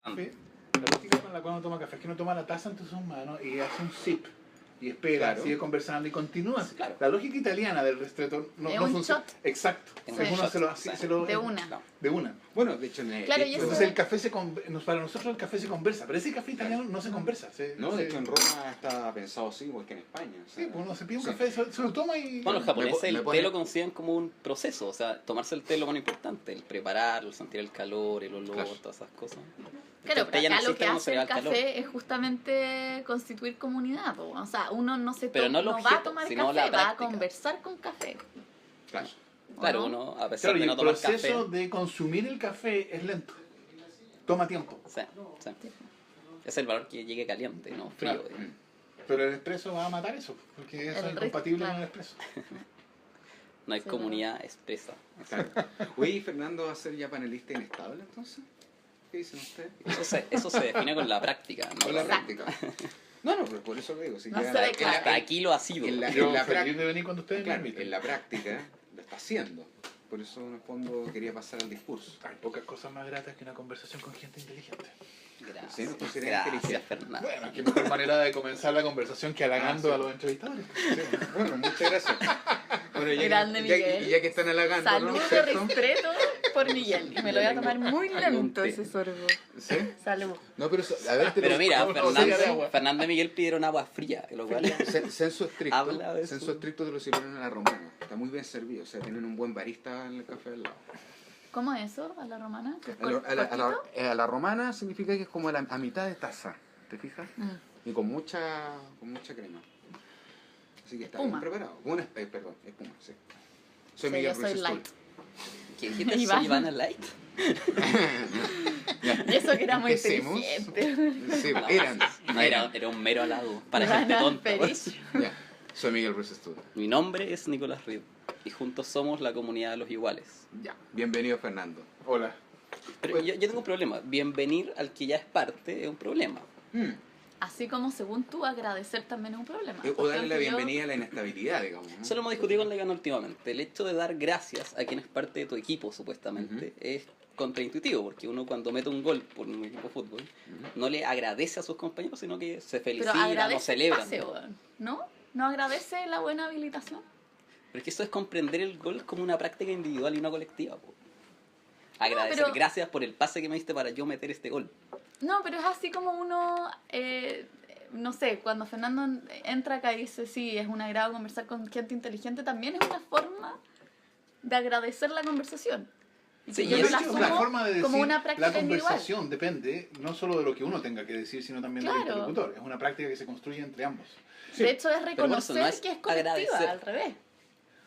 café, la lógica con la cual uno toma café es que uno toma la taza entre sus manos y hace un sip y espera, Claro. sigue conversando y continúa. Claro. La lógica italiana del ristretto no funciona. Shot. Exacto. Sí. Uno se lo De una. No. de una. Bueno, de hecho, Claro, y eso- Entonces el café para nosotros el café se conversa, pero ese café italiano no se conversa. no, de hecho en Roma está pensado así, igual que en España. O sea, Sí, pues uno se pide un sí. café, se lo toma y... Bueno, los japoneses Me el pone- té lo consideran como un proceso, o sea, tomarse el té es lo más importante, el prepararlo, el sentir el calor, el olor, Claro. todas esas cosas. Claro, El té pero ya no acá lo existe que cuando se hace le el da calor. café es justamente constituir comunidad. Po. O sea, uno no se Pero no el va a objeto, tomar sino café, la va a práctica. conversar con café. Claro. ¿o Claro, no? uno, a pesar Claro, y de no el tomar proceso café, de consumir el café es lento. Toma tiempo. sí. Es el valor que llegue caliente, no frío. Claro. Pero el expreso va a matar eso, porque eso El es incompatible claro. con el expreso. No hay Sí, comunidad expresa. Claro. Oye, ¿y Fernando va a ser ya panelista inestable entonces? ¿Qué dicen ustedes? Eso se define con la práctica, ¿no? Con la Exacto. práctica. No, pero por eso lo digo. Si No ya se la- declara. Hasta aquí lo ha sido. en la- Yo en la feliz práctica- de venir cuando ustedes Claro, me inviten. en la práctica lo está haciendo. Por eso en el fondo quería pasar al discurso. Hay pocas cosas más gratas que una conversación con gente inteligente. Gracias, Sí, nos considera gracias inteligente. Fernando. Bueno, qué mejor manera de comenzar la conversación que halagando Ah, sí. a los entrevistadores. Bueno, muchas gracias. Bueno, Grande, Miguel. ya que están halagando, Salud ¿no? de ¿Cierto? ristretto por Miguel. Y me lo voy a tomar muy lento té. ese sorbo. ¿Sí? Salud. No, pero a ver, Pero mira, una botella de agua. Fernando y Miguel pidieron agua fría, lo cual Censo estricto. Habla de eso. Censo estricto te lo sirvieron a la romana. Está muy bien servido. O sea, tienen un buen barista en el café al lado. ¿Cómo es eso? ¿A la romana? ¿Que es A cortito? la romana significa que es como a mitad de taza. ¿Te fijas? Y con mucha crema. Así que está Espuma. bien preparado. Perdón, espuma, sí. Sí, Soy Miguel yo soy Ruiz light. ¿Qué dijiste? Iván. ¿Soy Ivana Light? Y eso que era muy Empecemos. inteligente. Sí, No, era un mero halago para Ivana gente tonta. Perich. Ya. Soy Miguel Ruiz Studio. Mi nombre es Nicolás Reed y juntos somos la comunidad de los iguales. Ya. Bienvenido, Fernando. Hola. Pero yo tengo un problema. Bienvenir al que ya es parte es un problema. Así como según tú agradecer también es un problema. O darle la Porque yo- bienvenida a la inestabilidad, digamos. ¿no? Eso lo hemos discutido con Legano últimamente. El hecho de dar gracias a quien es parte de tu equipo, supuestamente, es contraintuitivo, porque uno cuando mete un gol por un equipo de fútbol, no le agradece a sus compañeros, sino que se Pero felicitan o agradece el celebran. pase, weón, ¿no? ¿No agradece la buena habilitación? Pero es que eso es comprender el gol como una práctica individual y no colectiva. Po. Agradecer, pero- gracias por el pase que me diste para yo meter este gol. No, pero es así como uno, no sé, cuando Fernando entra acá y dice, sí, es un agrado conversar con gente inteligente, también es una forma de agradecer la conversación. Y Sí, que y yo de no la hecho, asumo la forma de decir como una la práctica individual. conversación depende no solo de lo que uno tenga que decir, sino también del Claro. interlocutor. Es una práctica que se construye entre ambos. De hecho, es por eso reconocer no es que es colectiva, agradecer. al revés.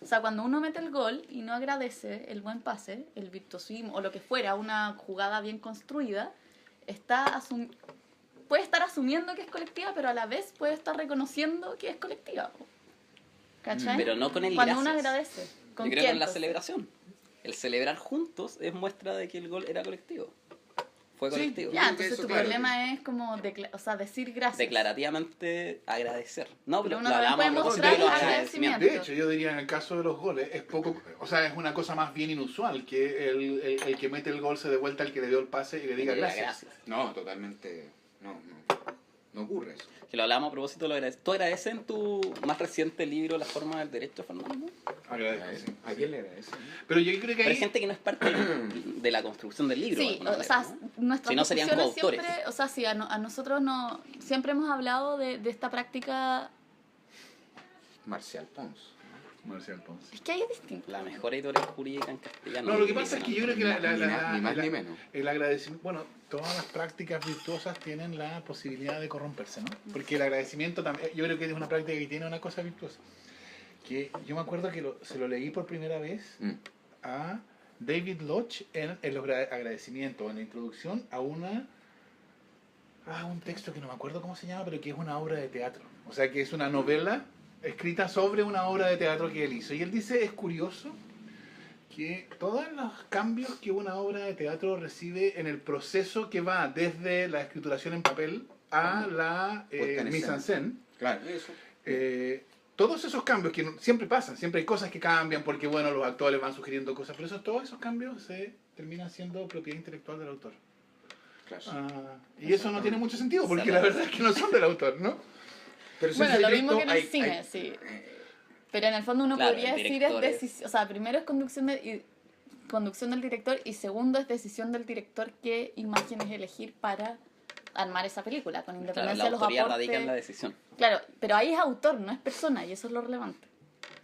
O sea, cuando uno mete el gol y no agradece el buen pase, el virtuosismo o lo que fuera, una jugada bien construida, puede estar asumiendo que es colectiva, pero a la vez puede estar reconociendo que es colectiva. ¿Cachai? Pero no con el Cuando uno gracias. agradece. ¿Con Yo creo quién, que en la entonces? celebración. El celebrar juntos es muestra de que el gol era colectivo. Fue Sí, colectivo. Ya, creo que entonces eso, tu claro, problema es como decir gracias. Declarativamente agradecer. No, Pero pero uno lo también hablamos puede a propósito mostrar de los agradecimiento. agradecimientos. De hecho, yo diría en el caso de los goles, es poco, o sea, es una cosa más bien inusual que el que mete el gol se dé vuelta al que le dio el pase y le diga gracias. No, totalmente. No ocurre eso. Que lo hablamos a propósito de lo agradecimiento. ¿Tú agradeces en tu más reciente libro La forma del derecho, Fernando? Agradezco, sí. ¿A quién le agradece? Pero yo creo que Pero hay ahí, gente que no es parte de la construcción del libro. de Sí, alguna o manera, sea, ¿no? nuestras Si no, serían discusiones coautores. siempre, o sea, sí, a nosotros no, siempre hemos hablado de esta práctica, Marcial Pons. Marcial Ponce. es que hay distinto. La mejor editorial jurídica en castellano. No, lo que pasa es que yo creo que Ni más ni menos. el agradecimiento, bueno, todas las prácticas virtuosas tienen la posibilidad de corromperse, ¿no? Porque el agradecimiento también, yo creo que es una práctica que tiene una cosa virtuosa. Que yo me acuerdo que se lo leí por primera vez a David Lodge en los agradecimientos, en la introducción a un texto que no me acuerdo cómo se llama, pero que es una obra de teatro. O sea, que es una novela escrita sobre una obra de teatro que él hizo. Y él dice, es curioso que todos los cambios que una obra de teatro recibe en el proceso que va desde la escrituración en papel a la Puesta en mise en escena. scène, Claro, eso. todos esos cambios que siempre pasan, siempre hay cosas que cambian porque bueno, los actores van sugiriendo cosas, pero todos esos cambios se terminan siendo propiedad intelectual del autor. Claro. Y eso no tiene mucho sentido, porque Sí. la verdad es que no son del autor, ¿no? Pero si Bueno, ese lo mismo directo que en el cine, sí. Pero en el fondo uno Claro, podría el decir director es es- decisión, o sea, primero es conducción del director y segundo es decisión del director qué imágenes elegir para armar esa película, con Claro, independencia la de los autoría aportes. radica en la decisión. Claro, pero ahí es autor, no es persona, y eso es lo relevante.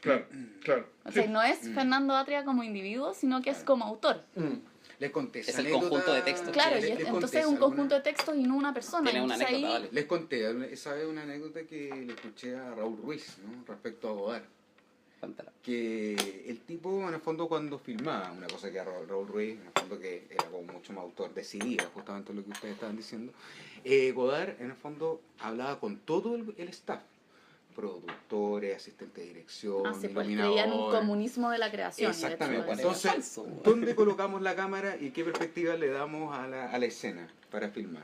Claro, claro. O sea, no es Fernando Atria como individuo, sino que es como autor. Les conté esa Es el anécdota- conjunto de textos. Claro, les y conté entonces es un alguna- conjunto de textos y no una persona. Tiene una Entonces anécdota, ahí- vale. Les conté, esa vez una anécdota que le escuché a Raúl Ruiz, ¿no? Respecto a Godard. Cuéntala. Que el tipo, en el fondo, cuando filmaba, una cosa que a Raúl Ruiz, en el fondo, que era como mucho más autor, decidía justamente lo que ustedes estaban diciendo, Godard, en el fondo, hablaba con todo el staff, productores, asistentes de dirección, Ah, sí, pues iluminadores. creía en un comunismo de la creación. y de hecho Exactamente. lo decía. Entonces, falso. ¿dónde colocamos la cámara y qué perspectiva le damos a la escena para filmar?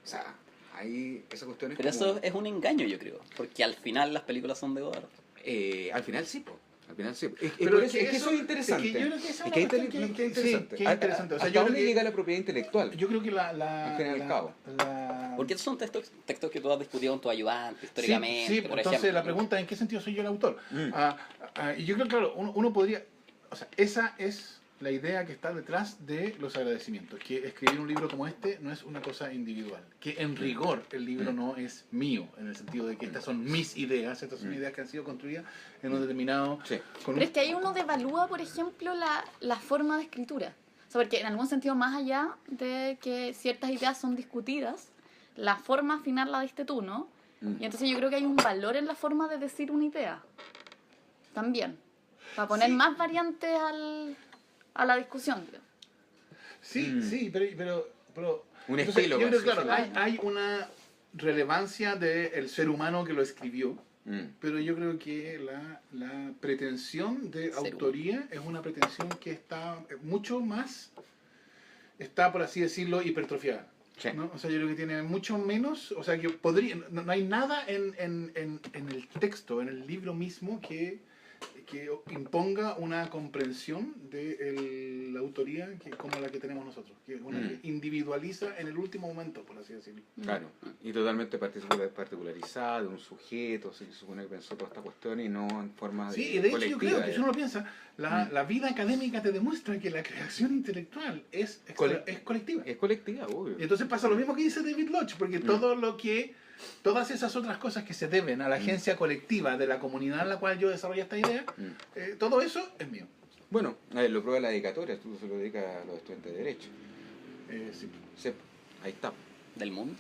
O sea, ahí esa cuestión es Pero como... eso es un engaño, yo creo. Porque al final las películas son de Godard. Al final sí, po. Al final sí. Pero Es que eso es interesante. es que yo creo que esa es Es una que cuestión es que- interesante. sí, que es interesante. O sea, ¿Hasta yo creo dónde que- llega la propiedad intelectual? Yo creo que Al fin y al cabo. Porque estos son textos que tú has discutido con tu ayudante históricamente, Sí, por entonces ejemplo. la pregunta es ¿en qué sentido soy yo el autor? Mm. Y yo creo que, claro, uno podría... O sea, esa es la idea que está detrás de los agradecimientos, que escribir un libro como este no es una cosa individual, que en rigor el libro no es mío, en el sentido de que estas son mis ideas, estas son ideas que han sido construidas en un determinado... Sí. con un- Pero es que ahí uno devalúa, por ejemplo, la forma de escritura. O sea, porque en algún sentido, más allá de que ciertas ideas son discutidas, la forma final la diste tú, ¿no? Mm. Y entonces yo creo que hay un valor en la forma de decir una idea. También. Para poner más variantes a la discusión. Digo. Sí, sí, pero Un entonces, estilo, yo creo pues, que, claro, sí. hay una relevancia del ser humano que lo escribió, pero yo creo que la pretensión de Ser autoría es una pretensión que está mucho más, está por así decirlo, hipertrofiada. Sí. ¿No? O sea, yo creo que tiene mucho menos, o sea, que podría, no hay nada en el texto, en el libro mismo que imponga una comprensión de la autoría como la que tenemos nosotros, que es una que individualiza en el último momento, por así decirlo. Claro. Y totalmente particularizada de un sujeto, se supone que pensó toda esta cuestión y no en forma de Sí, y de hecho yo creo que si colectiva. uno lo piensa, la vida académica te demuestra que la creación intelectual es colectiva. Es colectiva, obvio. Y entonces pasa lo mismo que dice David Lodge, porque todas esas otras cosas que se deben a la agencia colectiva de la comunidad en la cual yo desarrollo esta idea, todo eso es mío. Bueno, lo prueba la dedicatoria, tú se lo dedicas a los estudiantes de Derecho. Sí. Sí, ahí está. Del mundo.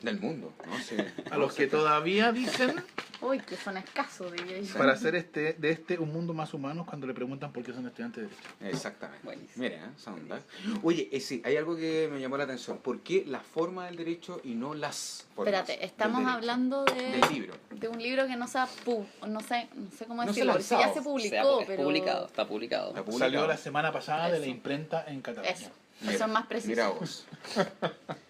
Del mundo, ¿no? Sí. A los que todavía dicen Uy, que son escasos, diría yo. para hacer de un mundo más humano cuando le preguntan por qué son estudiantes de Derecho. Exactamente. Buenísimo. Mira, esa onda. Oye, sí, hay algo que me llamó la atención. ¿Por qué la forma del derecho y no las formas? Espérate, estamos del derecho? hablando Del libro. de un libro que no se ha no sé cómo No se decirlo, ha porque sí ya lanzado. se publicó, Está pero publicado, está publicado. Está publicado. Salió la semana pasada de la Eso. imprenta en Cataluña. eso es más preciso. Mira vos.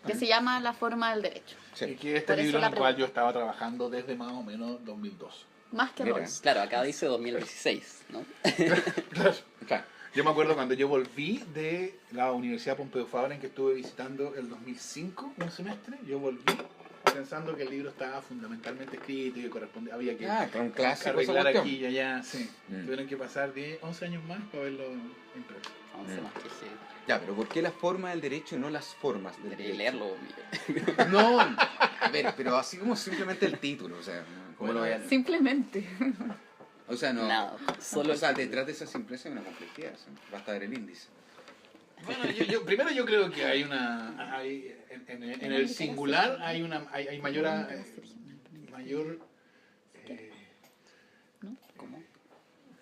Que se llama La forma del derecho. Sí. Y que este Por eso libro en la el cual pregunta. yo estaba trabajando desde más o menos 2002. Más que Mira. Rawls. Claro, acá dice 2016, ¿no? Claro. Yo me acuerdo cuando yo volví de la Universidad Pompeu Fabra, en que estuve visitando el 2005, un semestre, yo volví pensando que el libro estaba fundamentalmente escrito y que correspondía, había que Ah, con clásico esa arreglar cuestión. aquí y allá, sí. Mm. Tuvieron que pasar 11 años más para verlo impreso. 11 más que sí. Ya, pero ¿por qué la forma del derecho y no las formas del Debería derecho? leerlo, Miguel. No, a ver, pero así como simplemente el título, o sea, ¿cómo lo vayan? Simplemente. O sea, no. Nada, solo o sea, el- detrás de esa simpleza hay una complejidad, ¿sí? Basta ver el índice. Bueno, primero yo creo que hay en el singular hay mayor ¿Cómo?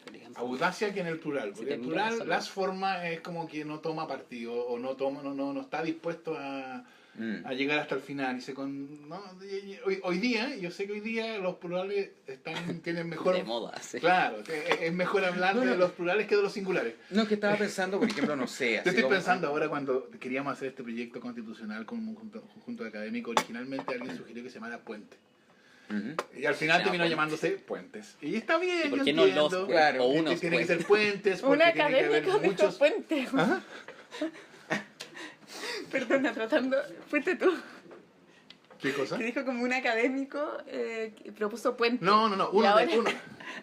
Elegancia. audacia que en el plural, Si porque el te miras, plural solo- las formas es como que no toma partido o no está dispuesto a llegar hasta el final hoy día yo sé que hoy día los plurales tienen mejor De moda, sí. claro, es mejor hablar de los plurales que de los singulares. No, es que estaba pensando, por ejemplo, no sé. Yo así estoy como- pensando ahora cuando queríamos hacer este proyecto constitucional con un conjunto académico, originalmente alguien sugirió que se llamara Puente. Ujú. Y al final Se terminó llama llamándose Puentes. Y está bien, ¿Y por yo qué no entiendo. los Claro, o unos Tiene que puentes? ser puentes, porque Un tiene que haber académico dijo muchos... puente. Perdona, tratando... Fuiste tú. ¿Qué cosa? Que dijo como un académico que propuso puente. No, Y ahora-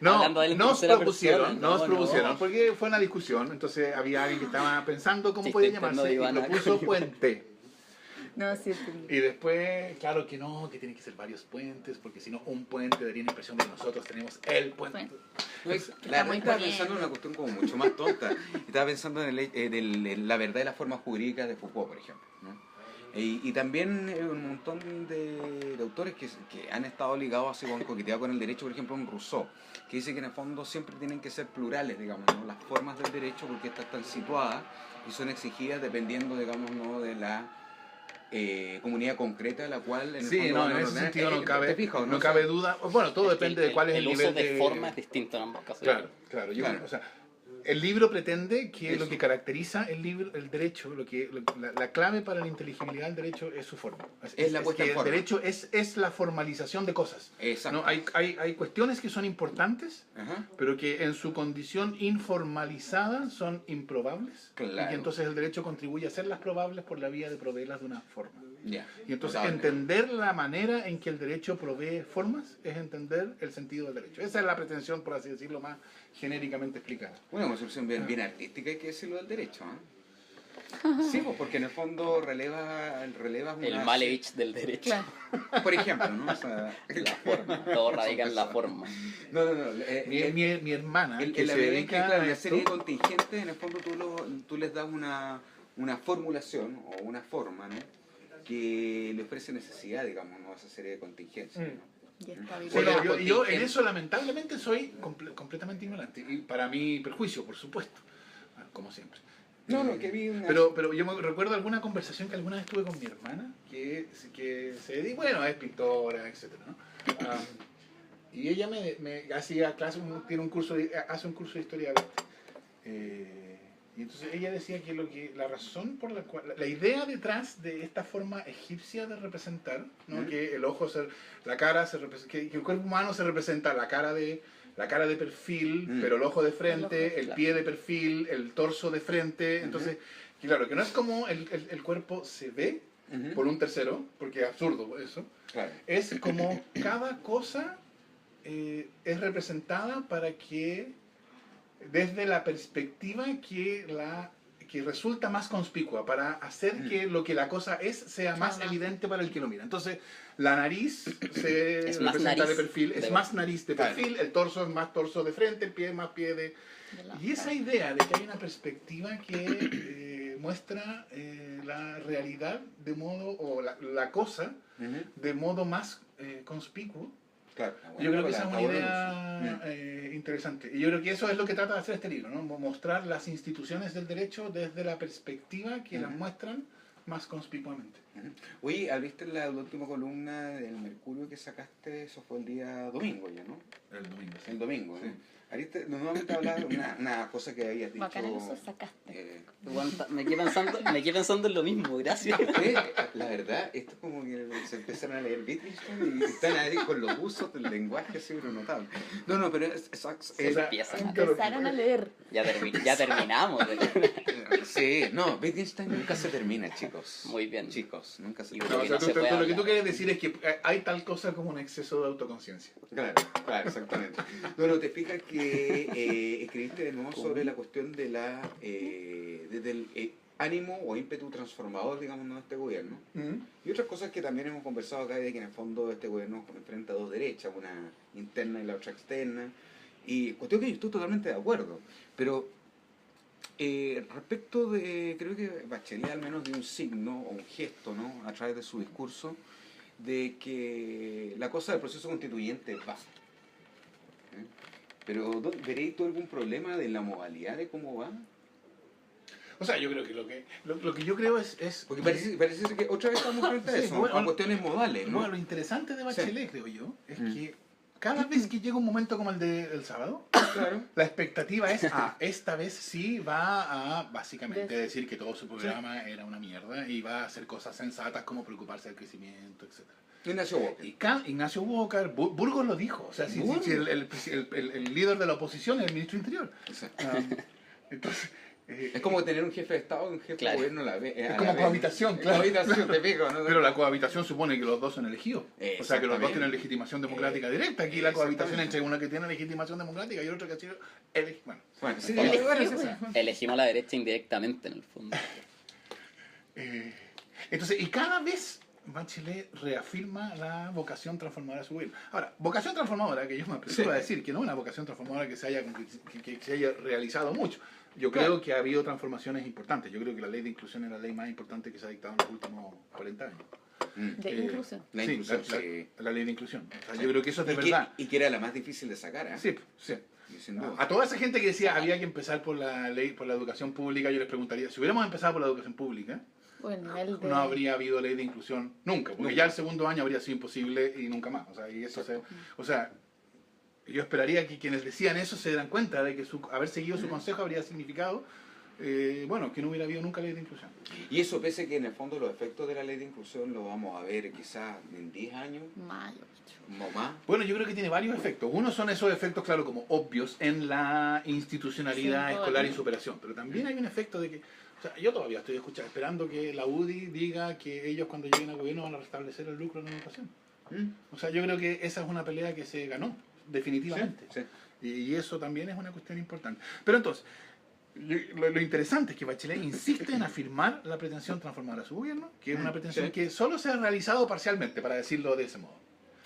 No, Hablando de él en nos tercera propusieron, persona, nos no, propusieron, no. porque fue una discusión, entonces había alguien que estaba pensando cómo Chiste podía interno llamarse de y Ivana. propuso puente. No, sí, entendí. Y después, claro que no, que tienen que ser varios puentes, porque si no, un puente daría la impresión de que nosotros tenemos el puente. Puente. No, la Está verdad muy estaba poniente. pensando en una cuestión como mucho más tonta. Estaba pensando en la verdad y las formas jurídicas de Foucault, por ejemplo, ¿no? Y también un montón de autores que han estado ligados así con coqueteado con el derecho, por ejemplo, un Rousseau, que dice que en el fondo siempre tienen que ser plurales, digamos, ¿no? Las formas del derecho, porque estas están situadas y son exigidas dependiendo, digamos, ¿no? de la comunidad concreta de la cual en el Sí, fondo no, van a en ese ordenar. sentido no ¿Te cabe, fijas, no O cabe sea, duda. Bueno, todo Es que depende de cuál es el nivel uso de de forma es distinto en ambos casos. Claro, claro. Claro. O sea, el libro pretende que Eso. lo que caracteriza el libro, el derecho, la clave para la inteligibilidad del derecho es su forma. Es la puesta que en forma. El derecho es la formalización de cosas. Exacto. ¿No? Hay cuestiones que son importantes, Ajá. pero que en su condición informalizada son improbables. Claro. Y que entonces el derecho contribuye a hacerlas probables por la vía de proveerlas de una forma. Ya. Y entonces Notable. entender la manera en que el derecho provee formas es entender el sentido del derecho. Esa es la pretensión, por así decirlo, más genéricamente explicada. Una concepción bien artística, hay que decirlo, del derecho. Sí, pues porque en el fondo relevas El Malevich del derecho. Claro. Por ejemplo, ¿no? O sea, La forma. Todo radica en la forma. No. Mi hermana, En que la se medida en que, dedica claro, a la esto, serie de contingentes, en el fondo tú les das una formulación o una forma, ¿no? Que le ofrece necesidad, digamos, ¿no? A esa serie de contingencias, ¿no? Y estabilidad. Bueno, Bueno, yo en contingente. eso lamentablemente soy completamente ignorante. Y para mi perjuicio, por supuesto. Como siempre. No, que vi una... Pero yo me recuerdo alguna conversación que alguna vez tuve con mi hermana, que se dedica, bueno, es pintora, etc. ¿no? Y ella me hacía clase, hace un curso de historia del arte. Y entonces ella decía que la razón por la cual, la idea detrás de esta forma egipcia de representar, ¿no? Que el ojo, la cara, que el cuerpo humano se representa la cara de perfil, pero el ojo de frente, el claro. pie de perfil, el torso de frente. Entonces, claro, que no es como el cuerpo se ve por un tercero, porque es absurdo eso. Claro. Es como cada cosa es representada para que, desde la perspectiva que resulta más conspicua, para hacer que lo que la cosa es sea más Claro. evidente para el que lo mira. Entonces, la nariz se Es más representa nariz de perfil, de es ver. más nariz de Claro. perfil, el torso es más torso de frente, el pie es más pie de... Y esa idea de que hay una perspectiva que muestra la realidad de modo, o la cosa, de modo más conspicuo, Claro. yo creo que esa es Está una bueno idea eso. interesante. Y yo creo que eso es lo que trata de hacer este libro, ¿no? Mostrar las instituciones del derecho desde la perspectiva que las muestran más conspicuamente. Oye, ¿abriste la última columna del Mercurio que sacaste? Eso fue el día domingo ya, ¿no? El domingo. El domingo, ¿no? Sí. Abriste, nuevamente hablas de una cosa que habías dicho... Bacán eso sacaste. Aguanta, me quedé pensando en lo mismo, gracias. La verdad, esto es como que se empezaron a leer Wittgenstein y están ahí con los usos del lenguaje así, pero notable. No, pero es Empieza. Empezaron a leer. Ya terminamos. sí, no, Wittgenstein nunca se termina, chicos. Muy bien. Chicos, nunca se Y No, termina. o sea, no se puede lo que hablar. tú quieres decir es que hay tal cosa como un exceso de autoconciencia. Claro, exactamente. Bueno, te fijas que escribiste de nuevo sobre la cuestión de desde el ánimo o ímpetu transformador, digamos, ¿no? de este gobierno. Y otras cosas que también hemos conversado acá, de que en el fondo este gobierno enfrenta dos derechas, una interna y la otra externa. Y cuestión que yo estoy totalmente de acuerdo. Pero respecto de, creo que Bachelet al menos dio un signo o un gesto, ¿no? A través de su discurso, de que la cosa del proceso constituyente va. Pero ¿veréis tú algún problema de la modalidad de cómo va? O sea, yo creo que lo que yo creo es Porque parece ser que otra vez estamos frente a Sí, eso, bueno, a cuestiones modales, ¿no? no, lo interesante de Bachelet, creo yo, es Mm. que cada vez que llega un momento como el del sábado, Claro. la expectativa es, esta vez sí va a básicamente decir que todo su programa era una mierda y va a hacer cosas sensatas como preocuparse del crecimiento, etc. Ignacio Walker. Y Ignacio Walker, Burgos lo dijo, o sea, si el líder de la oposición es el ministro interior. Exacto. Entonces, Es como tener un jefe de Estado y un jefe Claro. de gobierno a la vez. Es como cohabitación, claro. Cohabitación, te pico, ¿no? Pero la cohabitación supone que los dos son elegidos. O sea, que los dos Exactamente. tienen legitimación democrática directa. Aquí la cohabitación entre uno que tiene legitimación democrática y otro que ha sido elegido. Bueno, Bueno, sí, Elegido, bueno, sí, bueno. sí. Elegimos a la derecha indirectamente, en el fondo. entonces, y cada vez Bachelet reafirma la vocación transformadora de su gobierno. Ahora, vocación transformadora, que yo me apresuro a decir que no es una vocación transformadora que se haya, que se haya realizado mucho. Yo creo que ha habido transformaciones importantes. Yo creo que la ley de inclusión es la ley más importante que se ha dictado en los últimos 40 años. De inclusión. La Sí, inclusión, la- sí. la ley de inclusión. O sea, yo creo que eso es de Y que, verdad. y que era la más difícil de sacar, ¿eh? Sí, sí. Y sin duda. A toda esa gente que decía había que empezar por la ley, por la educación pública, yo les preguntaría, si hubiéramos empezado por la educación pública, O el nivel de... no habría habido ley de inclusión nunca, porque Nunca. ya el segundo año habría sido imposible y nunca más. O sea, y eso o sea, yo esperaría que quienes decían eso se dieran cuenta de que haber seguido su consejo habría significado, bueno, que no hubiera habido nunca ley de inclusión. Y eso pese que en el fondo los efectos de la ley de inclusión lo vamos a ver quizás en 10 años Mayo. o más. Bueno, yo creo que tiene varios efectos. Uno son esos efectos, claro, como obvios en la institucionalidad Sí, escolar y obvio. superación. Pero también hay un efecto de que, o sea, yo todavía estoy esperando que la UDI diga que ellos cuando lleguen al gobierno van a restablecer el lucro en la educación. O sea, yo creo que esa es una pelea que se ganó, definitivamente. Sí, sí. Y eso también es una cuestión importante. Pero entonces, lo interesante es que Bachelet insiste en afirmar la pretensión transformadora de su gobierno, que es una pretensión Sí. que solo se ha realizado parcialmente, para decirlo de ese modo.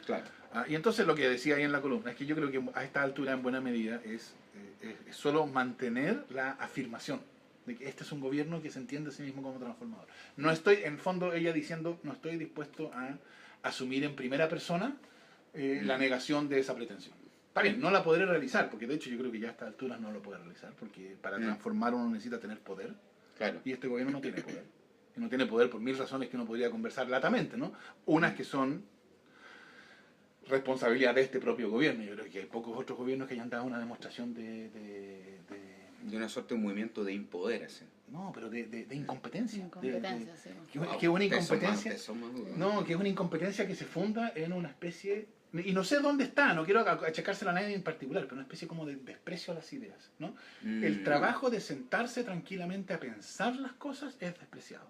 Claro. Y entonces lo que decía ahí en la columna es que yo creo que a esta altura en buena medida es solo mantener la afirmación de que este es un gobierno que se entiende a sí mismo como transformador. No estoy, en el fondo ella diciendo, no estoy dispuesto a asumir en primera persona la negación de esa pretensión. Está bien, no la podré realizar, porque de hecho yo creo que ya a estas alturas no lo puede realizar, porque para transformar uno necesita tener poder, Claro. y este gobierno no tiene poder. Y no tiene poder por 1000 razones que uno podría conversar latamente, ¿no? Unas que son responsabilidad de este propio gobierno. Yo creo que hay pocos otros gobiernos que hayan dado una demostración De una suerte de movimiento de impoder, así. no, pero de incompetencia. Incompetencia, sí. Que es una Peso incompetencia. más, peso más duro. No, que es una incompetencia que se funda en una especie, y no sé dónde está, no quiero achacársela a nadie en particular, pero una especie como de desprecio a las ideas, ¿no? El trabajo de sentarse tranquilamente a pensar las cosas es despreciado.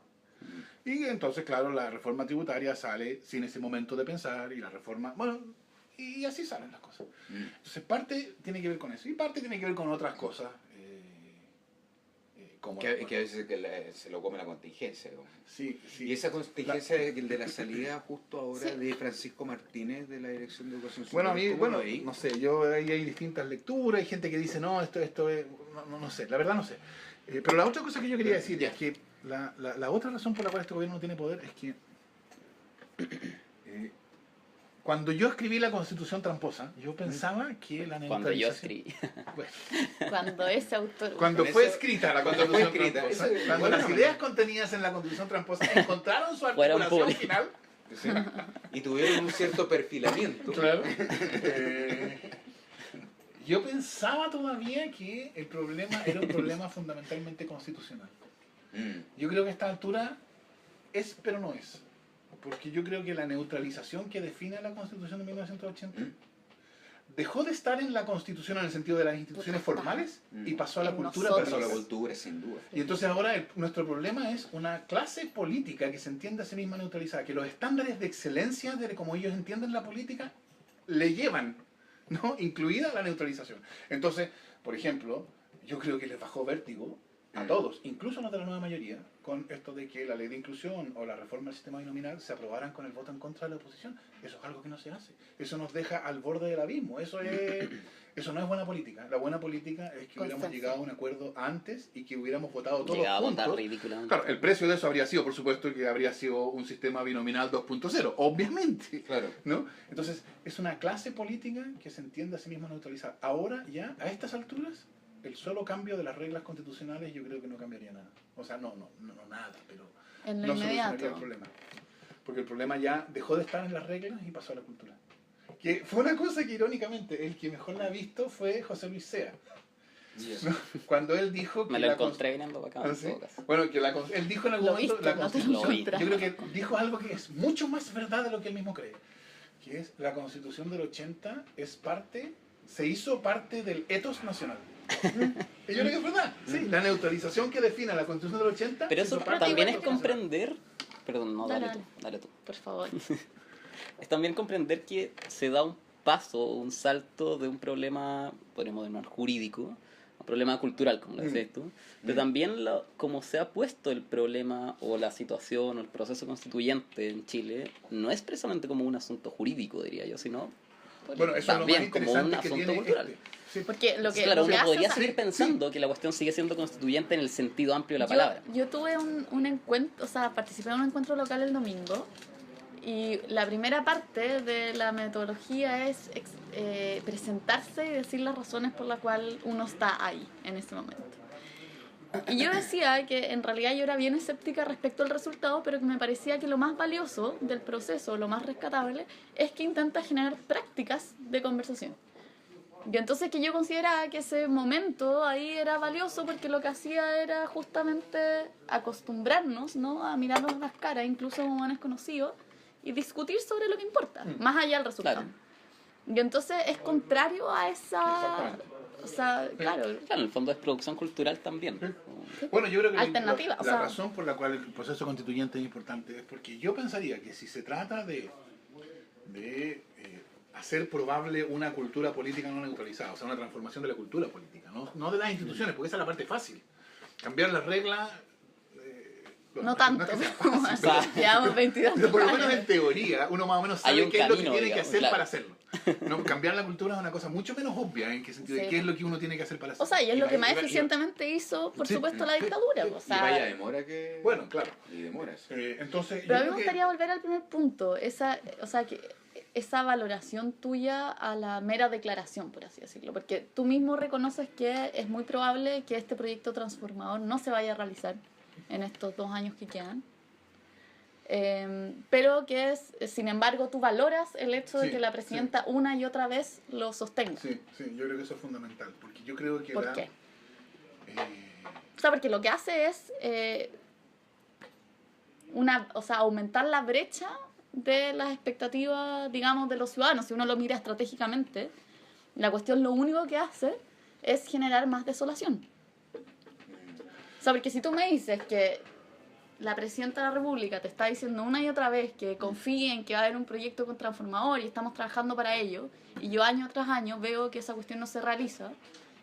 Y entonces, claro, la reforma tributaria sale sin ese momento de pensar, y la reforma, bueno, y así salen las cosas. Entonces, parte tiene que ver con eso, y parte tiene que ver con otras cosas, como... Que a veces se lo come la contingencia. ¿No? Sí, sí. Y esa contingencia de la salida justo ahora de Francisco Martínez de la Dirección de Educación Bueno, a mí, ¿cómo bueno, lo veis? no sé, yo ahí hay distintas lecturas, hay gente que dice, no, esto es, no sé, la verdad no sé. Pero la otra cosa que yo quería decir es que la otra razón por la cual este gobierno no tiene poder es que cuando yo escribí la Constitución tramposa, yo pensaba que la Cuando yo neutralización... escribí. Bueno, Cuando ese autor... cuando Con fue eso- escrita la cuando fue Constitución escrita, tramposa, eso- cuando bueno, las no, ideas contenidas en la Constitución tramposa encontraron su Fueron articulación públicas. final... Sí. Y tuvieron un cierto perfilamiento. Claro. Yo pensaba todavía que el problema era un problema fundamentalmente constitucional. Yo creo que a esta altura es, pero no es. Porque yo creo que la neutralización que define la Constitución de 1980 dejó de estar en la Constitución en el sentido de las instituciones formales y pasó a la En cultura nosotros. Pasó a la personal. cultura, sin duda. Y entonces ahora nuestro problema es una clase política que se entiende a sí misma neutralizada, que los estándares de excelencia de como ellos entienden la política le llevan, ¿no? Incluida la neutralización. Entonces, por ejemplo, yo creo que les bajó vértigo a todos, incluso a los de la nueva mayoría, con esto de que la ley de inclusión o la reforma del sistema binominal se aprobaran con el voto en contra de la oposición. Eso es algo que no se hace. Eso nos deja al borde del abismo. Eso no es buena política. La buena política es que hubiéramos Consenso. llegado a un acuerdo antes y que hubiéramos votado todos Llegaba a votar juntos. ridículamente. Claro, el precio de eso habría sido, por supuesto, que habría sido un sistema binominal 2.0, obviamente. Claro. ¿No? Entonces, es una clase política que se entiende a sí misma neutralizada. Ahora, ya, a estas alturas, el solo cambio de las reglas constitucionales yo creo que no cambiaría nada. O sea, no nada, pero En lo no solucionaría el inmediato. problema. Porque el problema ya dejó de estar en las reglas y pasó a la cultura. Que fue una cosa que, irónicamente, el que mejor la ha visto fue José Luis Sea. ¿No? Cuando él dijo que Me lo la encontré viniendo para acá, ¿Ah, en sí? todo caso. Bueno, que él dijo en algún Lo momento viste, la no te lo Constitución, encontraste. yo creo que dijo algo que es mucho más verdad de lo que él mismo cree, que es la Constitución del 80 es parte, se hizo parte del etos nacional. Y yo creo que es verdad. Sí, la neutralización que define la Constitución del 80. Pero eso parte también de es lo comprender... Perdón, no, Dale, dale tú. Por favor. Es también comprender que se da un paso, un salto de un problema, podríamos llamar jurídico, a un problema cultural, como lo decías tú, pero también como se ha puesto el problema o la situación o el proceso constituyente en Chile, no es precisamente como un asunto jurídico, diría yo, sino Bueno, eso es lo más también como un interesante que asunto tiene cultural. Sí. Porque lo que, Claro, lo que uno hace, podría o sea, seguir pensando que la cuestión sigue siendo constituyente en el sentido amplio de la palabra. Yo tuve un encuentro, o sea, participé en un encuentro local el domingo y la primera parte de la metodología es presentarse y decir las razones por las cuales uno está ahí en ese momento. Y yo decía que en realidad yo era bien escéptica respecto al resultado, pero que me parecía que lo más valioso del proceso, lo más rescatable, es que intenta generar prácticas de conversación. Y entonces que yo consideraba que ese momento ahí era valioso porque lo que hacía era justamente acostumbrarnos, ¿no?, a mirarnos las caras, incluso como buenos conocidos, y discutir sobre lo que importa, más allá del resultado. Claro. Y entonces es contrario a esa... Exactamente. O sea, claro, Claro, en el fondo es producción cultural también. Bueno, yo creo que Alternativa, la o sea- razón por la cual el proceso constituyente es importante es porque yo pensaría que si se trata de hacer probable una cultura política no neutralizada, o sea, una transformación de la cultura política, no de las instituciones, porque esa es la parte fácil. Cambiar las reglas... no tanto. es que sea fácil, sea, Llevamos 22 pero por lo menos años. en teoría uno más o menos Hay sabe un qué es lo que camino, tiene que digamos, hacer claro. para hacerlo. ¿No? Cambiar la cultura es una cosa mucho menos obvia en qué sentido, Sí. qué es lo que uno tiene que hacer para hacerlo. O sea, y es lo que más y- eficientemente hizo, por Sí, supuesto, la sí, dictadura. sí. O Y vaya sea, demora que... Bueno, claro. Y demora eso. Entonces, pero a yo mí me creo que- gustaría volver al primer punto, o sea, que esa valoración tuya a la mera declaración, por así decirlo, porque tú mismo reconoces que es muy probable que este proyecto transformador no se vaya a realizar en estos 2 años que quedan, pero que es, sin embargo, tú valoras el hecho de Sí, que la presidenta una y otra vez lo sostenga. Sí, yo creo que eso es fundamental, porque yo creo que ¿Por qué? eh, O sea, porque lo que hace es aumentar la brecha de las expectativas, digamos, de los ciudadanos. Si uno lo mira estratégicamente, la cuestión lo único que hace es generar más desolación. O sea, porque si tú me dices que la presidenta de la República te está diciendo una y otra vez que confíe en que va a haber un proyecto transformador y estamos trabajando para ello, y yo año tras año veo que esa cuestión no se realiza,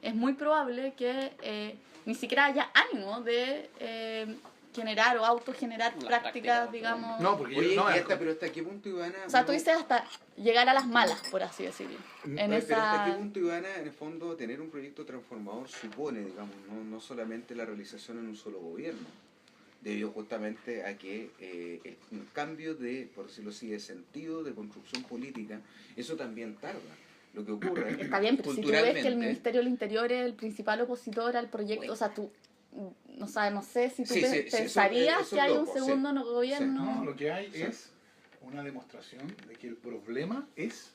es muy probable que ni siquiera haya ánimo de generar o autogenerar Las prácticas, prácticas, digamos... no, porque Oye, yo, no, pero ¿hasta qué punto, Ivana? O sea, tú uno- dices hasta llegar a las malas, por así decirlo. En Pero ¿hasta qué esa... punto, Ivana, en el fondo, tener un proyecto transformador supone, digamos, no solamente la realización en un solo gobierno, debido justamente a que un cambio de, por decirlo así, de sentido, de construcción política, eso también tarda. Lo que ocurre Está bien, pero si tú ves que el culturalmente- Ministerio del Interior es el principal opositor al proyecto, o sea, tú... No sé si tú Sí, sí, sí, pensarías eso que hay un loco, sí. segundo gobierno... no, lo que hay Sí. es una demostración de que el problema es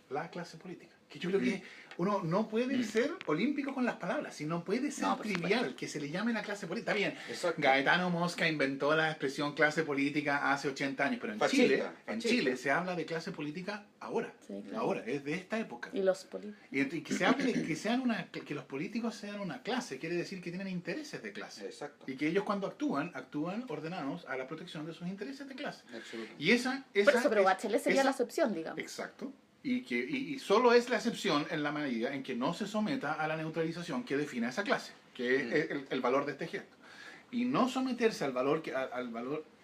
la clase política. Que yo creo que uno no puede ser olímpico con las palabras, sino puede ser No, por trivial que se le llame la clase política. Está bien, Exacto. Gaetano Mosca inventó la expresión clase política hace 80 años, pero en Fascista, fascista. Chile se habla de clase política ahora. Sí, claro. Ahora, es de esta época. Y los políticos. Y que se hable de que los políticos sean una clase, quiere decir que tienen intereses de clase. Exacto. Y que ellos cuando actúan ordenados a la protección de sus intereses de clase. Absolutamente. Y esa Por eso, pero es- Bachelet sería esa- la excepción, digamos. Exacto. Y solo es la excepción en la medida en que no se someta a la neutralización que define esa clase, que es el valor de este gesto. Y no someterse al valor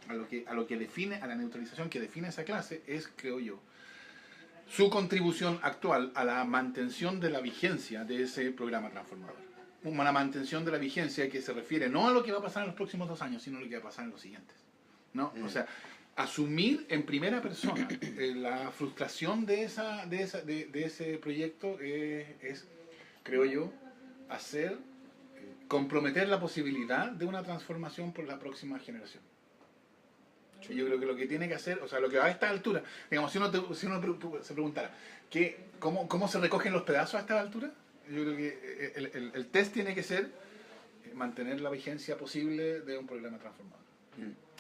a lo que define, a la neutralización que define esa clase, es, creo yo, su contribución actual a la mantención de la vigencia de ese programa transformador. Una mantención de la vigencia que se refiere no a lo que va a pasar en los próximos 2 años, sino a lo que va a pasar en los siguientes. ¿No? O sea, asumir en primera persona la frustración de ese proyecto es, creo yo, comprometer la posibilidad de una transformación por la próxima generación. Y yo creo que lo que tiene que hacer, o sea, lo que va a esta altura, digamos, si uno se preguntara, ¿cómo se recogen los pedazos a esta altura? Yo creo que el test tiene que ser mantener la vigencia posible de un programa transformador.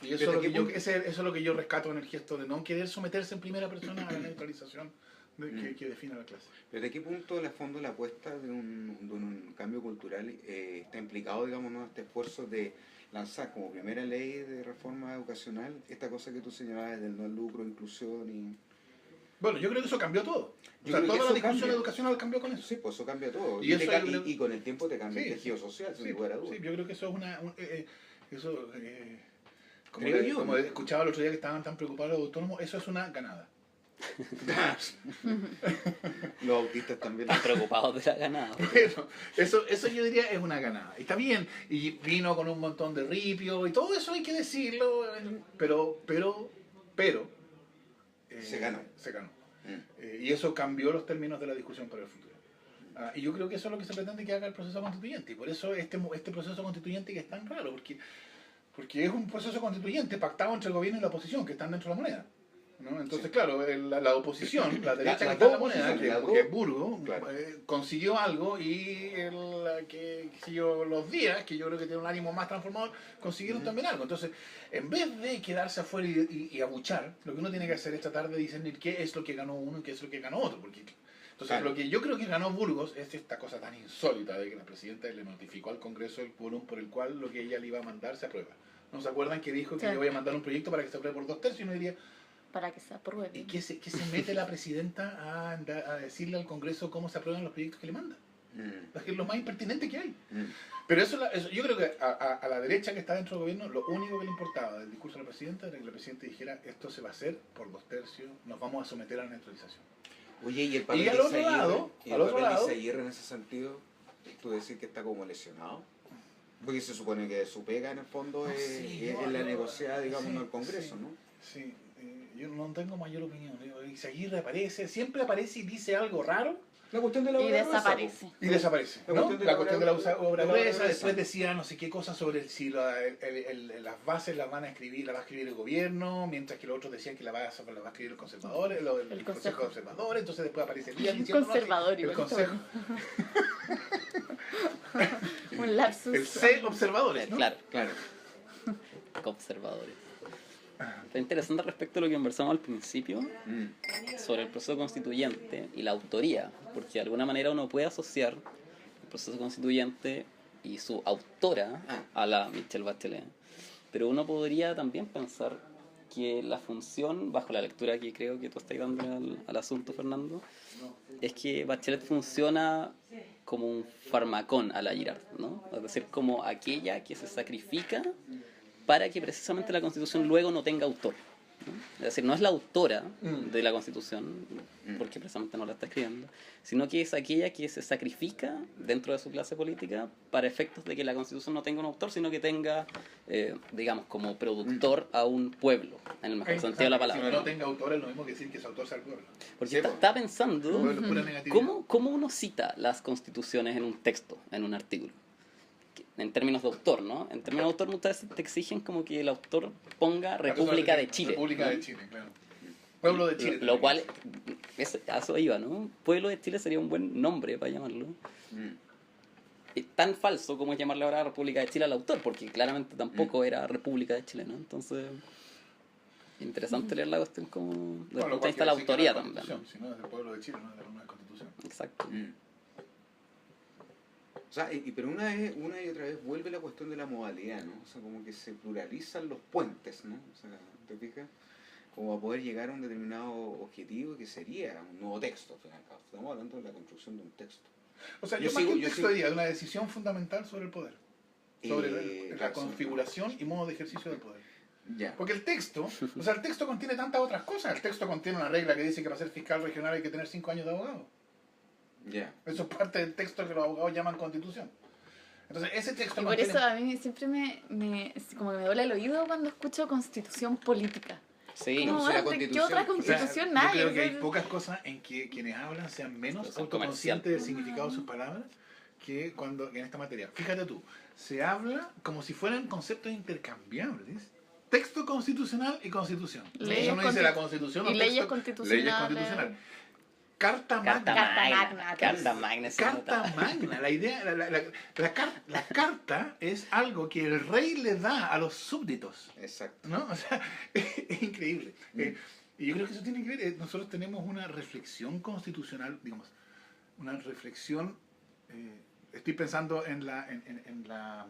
Y eso es, lo que yo rescato en el gesto de no querer someterse en primera persona a la neutralización que defina la clase. ¿Desde qué punto, en el fondo, la apuesta de un cambio cultural está implicado, digamos, en este esfuerzo de lanzar como primera ley de reforma educacional esta cosa que tú señalabas del no lucro, inclusión y... Bueno, yo creo que eso cambió todo. O Yo sea, creo que toda la eso discusión cambia. educacional cambió con eso. Sí, pues eso cambia todo. Y Y, eso yo creo- y con el tiempo te cambia Sí, el tejido social, sin Sí, lugar a dudas. sí, yo creo que eso es eso, como, Creo yo, como ¿no? escuchaba el otro día que estaban tan preocupados los autónomos, eso es una ganada. Los autistas también. Están preocupados de la ganada. Bueno, eso yo diría es una ganada. Y está bien, y vino con un montón de ripio y todo eso hay que decirlo, pero Se ganó. Se ganó. Mm. Y eso cambió los términos de la discusión para el futuro. Y yo creo que eso es lo que se pretende que haga el proceso constituyente. Y por eso este proceso constituyente que es tan raro, porque es un proceso constituyente pactado entre el gobierno y la oposición, que están dentro de la moneda. ¿No? Entonces, Sí. claro, la oposición, la derecha las que está en la dos moneda, oposiciones, que es Burgo, claro. consiguió algo y los días, que yo creo que tiene un ánimo más transformador, consiguieron también algo. Entonces, en vez de quedarse afuera y abuchar, lo que uno tiene que hacer es tratar de discernir qué es lo que ganó uno y qué es lo que ganó otro. Entonces, Claro. lo que yo creo que ganó Burgos es esta cosa tan insólita de que la presidenta le notificó al Congreso el quórum por el cual lo que ella le iba a mandar se aprueba. ¿No se acuerdan que dijo que Sí. yo voy a mandar un proyecto para que se apruebe por 2/3? Y uno diría, Para que se apruebe. ¿y qué se mete la presidenta a decirle al Congreso cómo se aprueban los proyectos que le manda? Mm. Es que es lo más impertinente que hay. Mm. Pero eso yo creo que a la derecha que está dentro del gobierno, lo único que le importaba del discurso de la presidenta era que la presidenta dijera, esto se va a hacer por 2/3, nos vamos a someter a la neutralización. Oye, y el papel Y al de otro Isaguirre, lado, y el al otro papel de lado- Isaguirre en ese sentido, tú decís que está como lesionado. Porque se supone que su pega en el fondo es, Sí, es la negociada, digamos, en el Congreso, sí, ¿no? Sí, yo no tengo mayor opinión. Isaguirre aparece, siempre aparece y dice algo raro La cuestión de la Y obra gruesa, desaparece. y desaparece. La ¿no? cuestión de La la cuestión de la obra obra gruesa, gruesa. después decía no sé qué cosa sobre si las bases las van a escribir, las va a escribir el gobierno, mientras que los otros decían que la va a escribir los conservadores, el Consejo de Conservadores, entonces después aparece Díaz diciendo no, Conservador, el igual, Consejo, Un lapsus. el C observadores, ¿no? Claro, Claro. conservadores. Está interesante respecto a lo que conversamos al principio Mm. sobre el proceso constituyente y la autoría, porque de alguna manera uno puede asociar el proceso constituyente y su autora a la Michelle Bachelet, pero uno podría también pensar que la función, bajo la lectura que creo que tú estás dando al asunto, Fernando, es que Bachelet funciona como un farmacón a la Girard, ¿no? Es decir, como aquella que se sacrifica para que precisamente la Constitución luego no tenga autor, ¿no? Es decir, no es la autora de la Constitución, porque precisamente no la está escribiendo, sino que es aquella que se sacrifica dentro de su clase política para efectos de que la Constitución no tenga un autor, sino que tenga, digamos, como productor a un pueblo, en el mejor sentido de la palabra. Si no tenga autor es lo mismo que decir que su autor sea el pueblo. Porque Sí, po. está pensando Pueblo es pura negatividad. cómo uno cita las constituciones en un texto, en un artículo. En términos de autor, ¿no? En términos de autor muchas veces te exigen como que el autor ponga República de Chile. República ¿no? de Chile, claro. Pueblo de Chile. Lo cual, a eso iba, ¿no? Pueblo de Chile sería un buen nombre para llamarlo. Mm. Es tan falso como es llamarle ahora República de Chile al autor, porque claramente tampoco era República de Chile, ¿no? Entonces, interesante leer la cuestión como desde el punto de vista de la autoría también, ¿no? Si no es del pueblo de Chile, no es de la nueva constitución. Exacto. Mm. O sea, pero una y otra vez vuelve la cuestión de la modalidad, ¿no? O sea, como que se pluralizan los puentes, ¿no? O sea, ¿te fijas? Como a poder llegar a un determinado objetivo que sería un nuevo texto, al fin y al cabo. Estamos hablando de la construcción de un texto. O sea, Yo yo más sigo- que un yo texto sigo- diría de una decisión fundamental sobre el poder. Sobre la claro, configuración y modo de ejercicio del poder. Ya. Porque el texto contiene tantas otras cosas. El texto contiene una regla que dice que para ser fiscal regional hay que tener 5 años de abogado. Ya. Eso es parte del texto que los abogados llaman constitución. Entonces, ese texto Y por contiene... eso a mí siempre como que me duele el oído cuando escucho constitución política. Sí, No, o sea, la ¿de ¿qué Constitución- otra O sea, constitución? yo Nadie. creo que hay Entonces, pocas cosas en que quienes hablan sean menos Constitución autoconscientes del comercial. significado de sus palabras que cuando en esta materia. Fíjate tú, se habla como si fueran conceptos intercambiables. Texto constitucional y constitución. Leyes Eso no dice la constitu- constitución y o leyes texto, constitucionales. leyes constitucionales. Carta Carta magna. magna. Carta magna. se Carta nota. magna. La idea, la carta es algo que el rey le da a los súbditos. Exacto. ¿No? O sea, es increíble. Y yo creo que eso tiene que ver, nosotros tenemos una reflexión constitucional, digamos, una reflexión, estoy pensando en la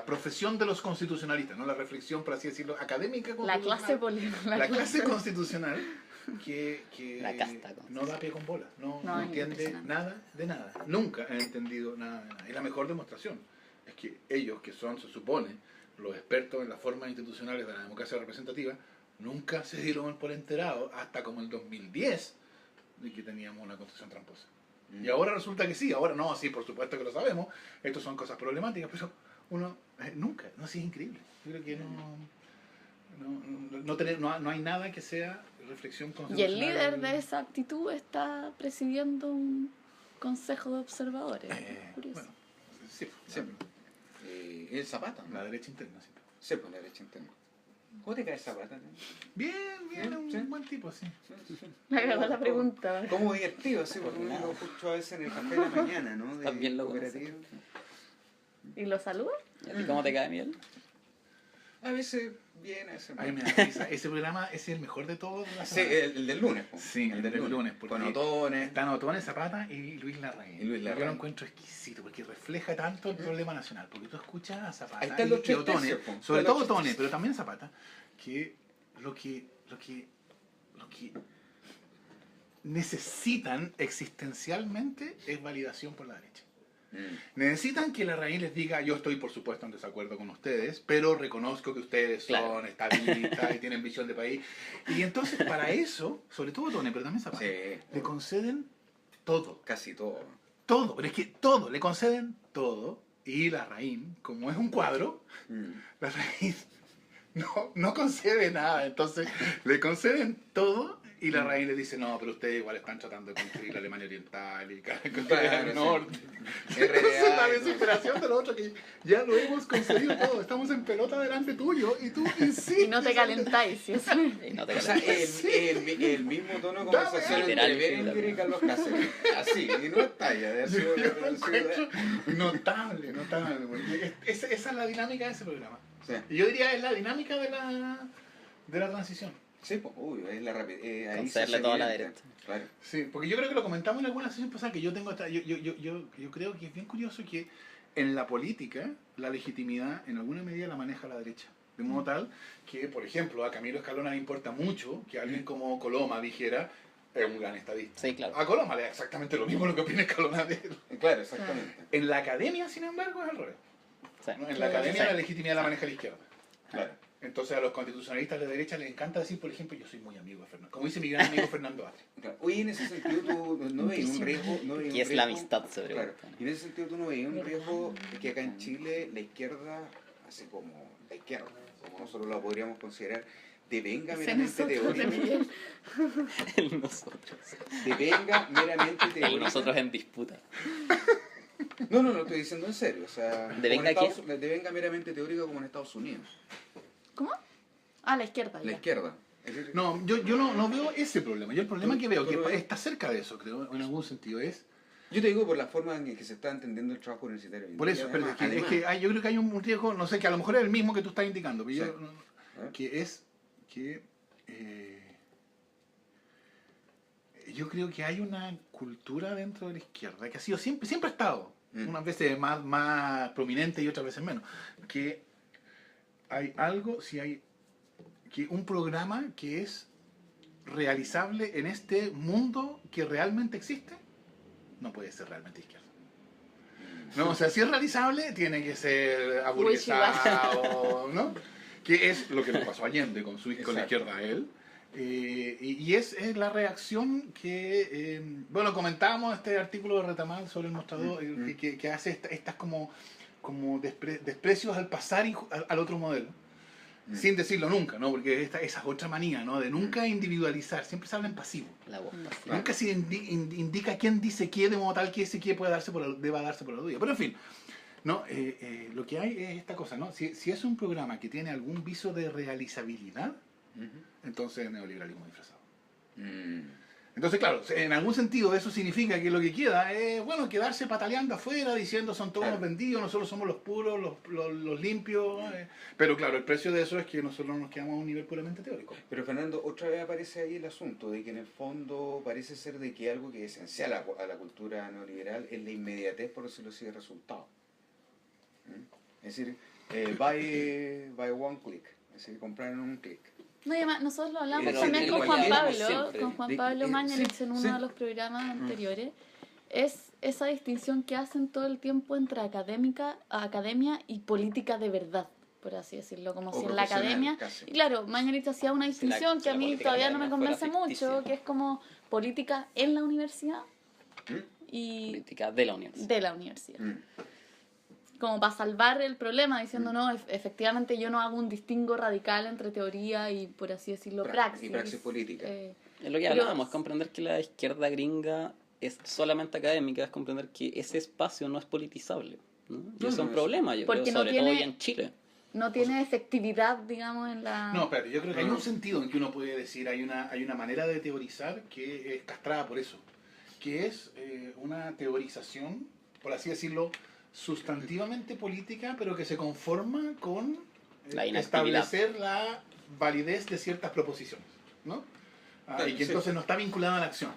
profesión de los constitucionalistas, no la reflexión, por así decirlo, académica La constitucional. clase política. La clase constitucional que La casta no da pie con bola, no No, es entiende impresionante. nada de nada. Nunca han entendido nada de nada. Y la mejor demostración es que ellos, que son, se supone, los expertos en las formas institucionales de la democracia representativa, nunca se dieron por enterados hasta como el 2010 de que teníamos una constitución tramposa. Y ahora resulta que sí, ahora no, sí, por supuesto que lo sabemos, estos son cosas problemáticas, pero uno nunca, no, sí, es increíble. Yo creo que no hay nada que sea reflexión Y constitucional. el líder de esa actitud está presidiendo un consejo de observadores. Curioso. Bueno, sí, Sí. El Zapata, ¿no? la derecha interna, sí. Sí, pues la derecha interna. ¿Cómo te cae Zapata? ¿No? Bien, un Sí. buen tipo, sí. Me agradó la pregunta. Como divertido, sí, porque uno lo escucho a veces en el café de la mañana, ¿no? De También lo cooperativo. ¿Y lo saluda? ¿Y a ti cómo te cae, Miguel? A veces bien, a veces A mí mal. me da risa. Ese programa es el mejor de todos. de la Sí, semana. el del lunes. po. Sí, el del lunes, porque Con Otones. Están Otones, Zapata y Luis Larraín. Y Luis Yo lo Larraín. encuentro exquisito porque refleja tanto el problema nacional. Porque tú escuchas a Zapata Ahí están los y tres Otones, tercios, po. sobre Están todo los tres Otones, pero también Zapata, que lo que necesitan existencialmente es validación por la derecha. Necesitan que Larraín les diga, yo estoy por supuesto en desacuerdo con ustedes, pero reconozco que ustedes son Claro. estadistas y tienen visión de país. Y entonces para eso, sobre todo Tone, pero también Zapata, Sí. le conceden todo. Casi todo. Todo, pero es que todo, le conceden todo. Y Larraín, como es un cuadro, Larraín no concede nada. Entonces le conceden todo y Larraín le dice, no, pero ustedes igual están tratando de construir la Alemania Oriental y Corea del sí. Norte. RDA, Entonces la y todo. desesperación de los otros que ya lo hemos concedido todo, estamos en pelota delante tuyo y tú insistes. Y no te calentáis, ¿sí? Y no te O sea, calentas. el mismo tono de conversación Literal, entre Berenguer y Carlos Cáceres. Así, y no es talla. De Yo haber lo encuentro sido- notable, porque esa es la dinámica de ese programa. Sí. Y yo diría es la dinámica de la transición. Sí, pues, uy, es la rapidez. Ahí Concederle se hace todo a la evidente. derecha. Claro. Sí, porque yo creo que lo comentamos en alguna sesión pasada que yo tengo yo creo que es bien curioso que en la política la legitimidad en alguna medida la maneja la derecha. De modo tal que, por ejemplo, a Camilo Escalona le importa mucho que alguien como Coloma dijera es un gran estadista. Sí, claro. A Coloma le da exactamente lo mismo lo que opina Escalona de él. Claro, exactamente. En la academia, sin embargo, es al revés. Sí. ¿No? En la academia Sí. la legitimidad la maneja la izquierda. Claro. Entonces a los constitucionalistas de derecha les encanta decir, por ejemplo, yo soy muy amigo de Fernando. Como dice mi gran amigo Fernando Atri. Claro. Oye, en ese sentido, tú no veis un riesgo. No veis un Y es la riesgo- amistad sobre Claro. todo. Y en ese sentido, tú no veis un riesgo que acá en Chile la izquierda, así como la izquierda, como nosotros la podríamos considerar, devenga Se meramente nosotros de teórica. Miguel. El nosotros. Devenga meramente El teórica. nosotros en disputa. No, lo estoy diciendo en serio. O sea, ¿Devenga como en Estados- devenga meramente teórica como en Estados Unidos. ¿Cómo? Ah, la izquierda. La ya. izquierda. Es decir, No, yo no veo ese problema. Yo el problema ¿Tú- que veo, tú que lo ves? está cerca de eso, creo, en algún sentido, es... yo te digo por la forma en que se está entendiendo el trabajo universitario. Por eso, Y pero además- yo creo que hay un riesgo, no sé, que a lo mejor es el mismo que tú estás indicando, pero Sí. que es que yo creo que hay una cultura dentro de la izquierda que ha sido siempre ha estado, unas veces más prominente y otras veces menos, que hay algo, si hay que un programa que es realizable en este mundo que realmente existe, no puede ser realmente izquierda. No, o sea, si es realizable, tiene que ser aburguesado, ¿no? Que es lo que le pasó a Allende con con la Exacto. izquierda a él. Y es la reacción que, bueno, comentábamos este artículo de Retamal sobre el mostrador, que hace estas como desprecios al pasar al otro modelo. Sin decirlo nunca, ¿no? Porque esa es otra manía, ¿no? De nunca individualizar, siempre se habla en pasivo. La voz pasiva. Claro. Nunca se indica quién dice qué, de modo tal que ese qué puede deba darse por la duda. Pero en fin, ¿no? Lo que hay es esta cosa, ¿no? Si es un programa que tiene algún viso de realizabilidad, entonces es neoliberalismo disfrazado. Entonces, claro, en algún sentido eso significa que lo que queda es, bueno, quedarse pataleando afuera, diciendo son todos Claro. los vendidos, nosotros somos los puros, los limpios. Pero claro, el precio de eso es que nosotros nos quedamos a un nivel puramente teórico. Pero Fernando, otra vez aparece ahí el asunto de que en el fondo parece ser de que algo que es esencial a la cultura neoliberal es la inmediatez, por decirlo así, de resultados. ¿Mm? Es decir, by one click, es decir, comprar en un clic. No, y además, nosotros lo hablamos Pero también en con Juan cualquier- Pablo, siempre. con Juan De- Pablo Mañalich sí, en uno sí. de los programas anteriores. Es esa distinción que hacen todo el tiempo entre academia y política de verdad, por así decirlo, como O si en la profesional, academia... casi. Y claro, Mañalich hacía una Si la- distinción si que a la mí política todavía no me académica fuera convence mucho, ficticia. que es como política en la universidad ¿Mm? y Política de la universidad. de la universidad. ¿Mm? Como para salvar el problema, diciendo, no, efectivamente yo no hago un distingo radical entre teoría y, por así decirlo, praxis. Y praxis política. Es lo que Pero- hablábamos, es comprender que la izquierda gringa es solamente académica, es comprender que ese espacio no es politizable, ¿no? Y No, eso es no, un eso- problema, yo Porque creo, no sobre todo tiene- hoy en Chile. no tiene efectividad, digamos, en la... No, espérate, yo creo que hay un sentido en que uno puede decir, hay una manera de teorizar que es castrada por eso, que es una teorización, por así decirlo, sustantivamente política, pero que se conforma con La inactividad. establecer la validez de ciertas proposiciones, ¿no? Claro, Y que sí. entonces no está vinculada a la acción.